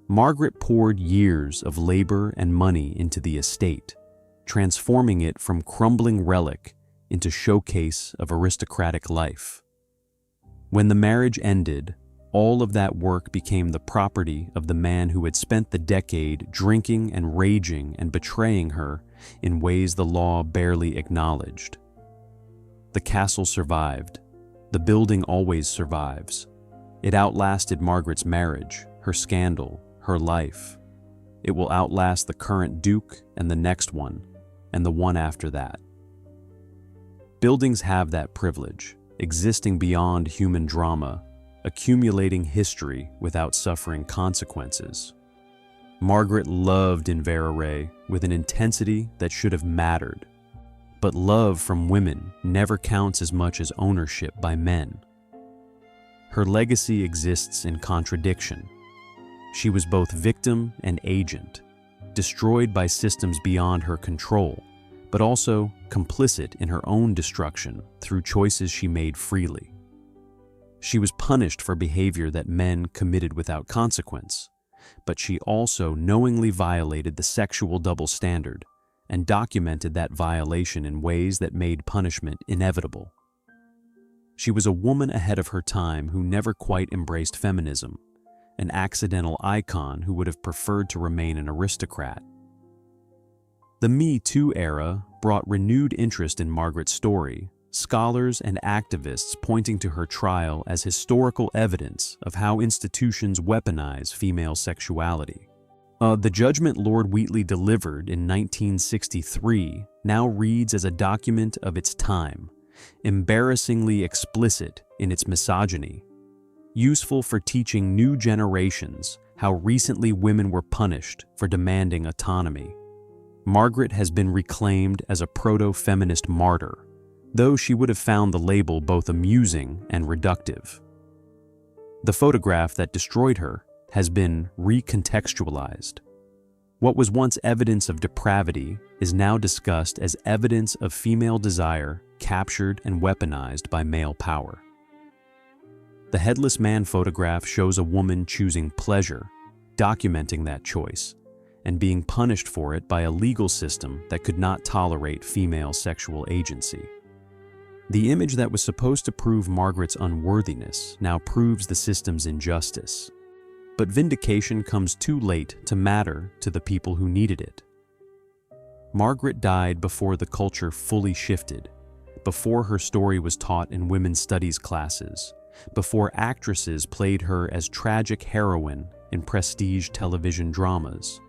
Margaret poured years of labor and money into the estate, transforming it from crumbling relic into showcase of aristocratic life. When the marriage ended, all of that work became the property of the man who had spent the decade drinking and raging and betraying her in ways the law barely acknowledged. The castle survived. The building always survives. It outlasted Margaret's marriage, her scandal, her life. It will outlast the current duke and the next one, and the one after that. Buildings have that privilege, existing beyond human drama, accumulating history without suffering consequences. Margaret loved Inveraray with an intensity that should have mattered, but love from women never counts as much as ownership by men. Her legacy exists in contradiction. She was both victim and agent, destroyed by systems beyond her control, but also complicit in her own destruction through choices she made freely. She was punished for behavior that men committed without consequence, but she also knowingly violated the sexual double standard and documented that violation in ways that made punishment inevitable. She was a woman ahead of her time who never quite embraced feminism, an accidental icon who would have preferred to remain an aristocrat. The Me Too era brought renewed interest in Margaret's story, scholars and activists pointing to her trial as historical evidence of how institutions weaponize female sexuality. The judgment Lord Wheatley delivered in 1963 now reads as a document of its time, embarrassingly explicit in its misogyny, useful for teaching new generations how recently women were punished for demanding autonomy. Margaret has been reclaimed as a proto-feminist martyr, though she would have found the label both amusing and reductive. The photograph that destroyed her has been recontextualized. What was once evidence of depravity is now discussed as evidence of female desire captured and weaponized by male power. The Headless Man photograph shows a woman choosing pleasure, documenting that choice, and being punished for it by a legal system that could not tolerate female sexual agency. The image that was supposed to prove Margaret's unworthiness now proves the system's injustice. But vindication comes too late to matter to the people who needed it. Margaret died before the culture fully shifted, before her story was taught in women's studies classes, before actresses played her as tragic heroine in prestige television dramas.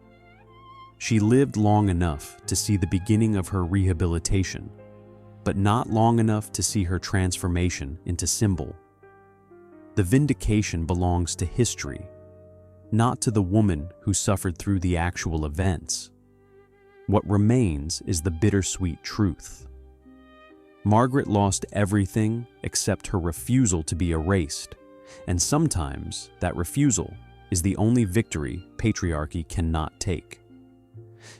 She lived long enough to see the beginning of her rehabilitation, but not long enough to see her transformation into symbol. The vindication belongs to history, not to the woman who suffered through the actual events. What remains is the bittersweet truth. Margaret lost everything except her refusal to be erased, and sometimes that refusal is the only victory patriarchy cannot take.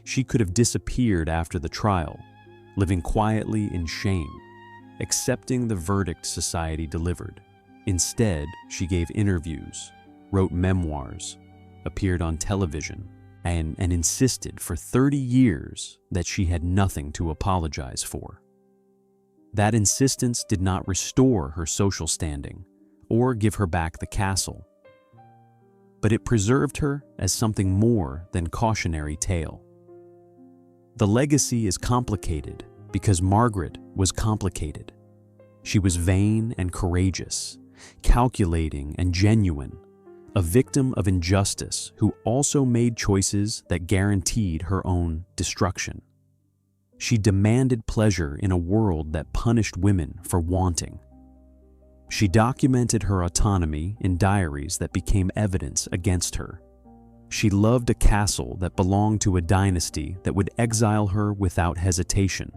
She could have disappeared after the trial, living quietly in shame, accepting the verdict society delivered. Instead, she gave interviews, wrote memoirs, appeared on television, and insisted for 30 years that she had nothing to apologize for. That insistence did not restore her social standing or give her back the castle, but it preserved her as something more than cautionary tale. The legacy is complicated because Margaret was complicated. She was vain and courageous, calculating and genuine, a victim of injustice who also made choices that guaranteed her own destruction. She demanded pleasure in a world that punished women for wanting. She documented her autonomy in diaries that became evidence against her. She loved a castle that belonged to a dynasty that would exile her without hesitation.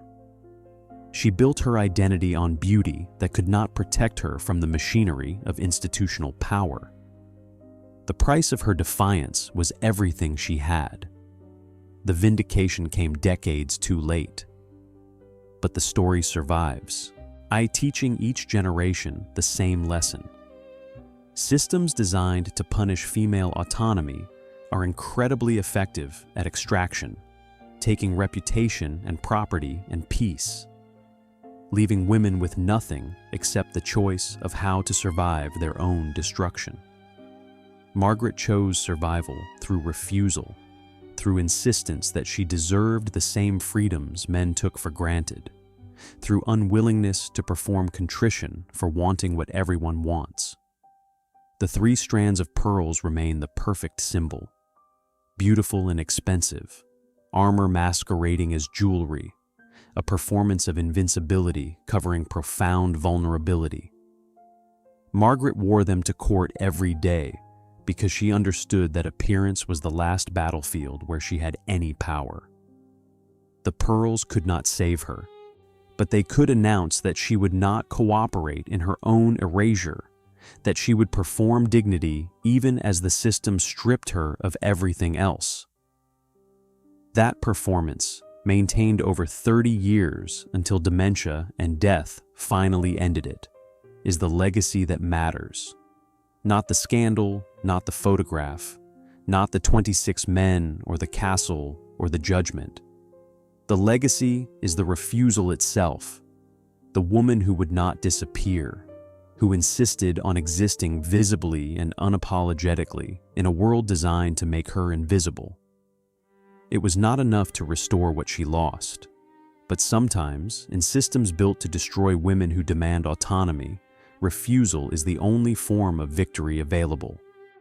She built her identity on beauty that could not protect her from the machinery of institutional power. The price of her defiance was everything she had. The vindication came decades too late. But the story survives, teaching each generation the same lesson. Systems designed to punish female autonomy are incredibly effective at extraction, taking reputation and property and peace, leaving women with nothing except the choice of how to survive their own destruction. Margaret chose survival through refusal, through insistence that she deserved the same freedoms men took for granted, through unwillingness to perform contrition for wanting what everyone wants. The 3 strands of pearls remain the perfect symbol, beautiful and expensive, armor masquerading as jewelry, a performance of invincibility covering profound vulnerability. Margaret wore them to court every day because she understood that appearance was the last battlefield where she had any power. The pearls could not save her, but they could announce that she would not cooperate in her own erasure, that she would perform dignity even as the system stripped her of everything else. That performance, maintained over 30 years until dementia and death finally ended it, is the legacy that matters. Not the scandal, not the photograph, not the 26 men or the castle or the judgment. The legacy is the refusal itself, the woman who would not disappear, who insisted on existing visibly and unapologetically in a world designed to make her invisible. It was not enough to restore what she lost, but sometimes, in systems built to destroy women who demand autonomy, refusal is the only form of victory available.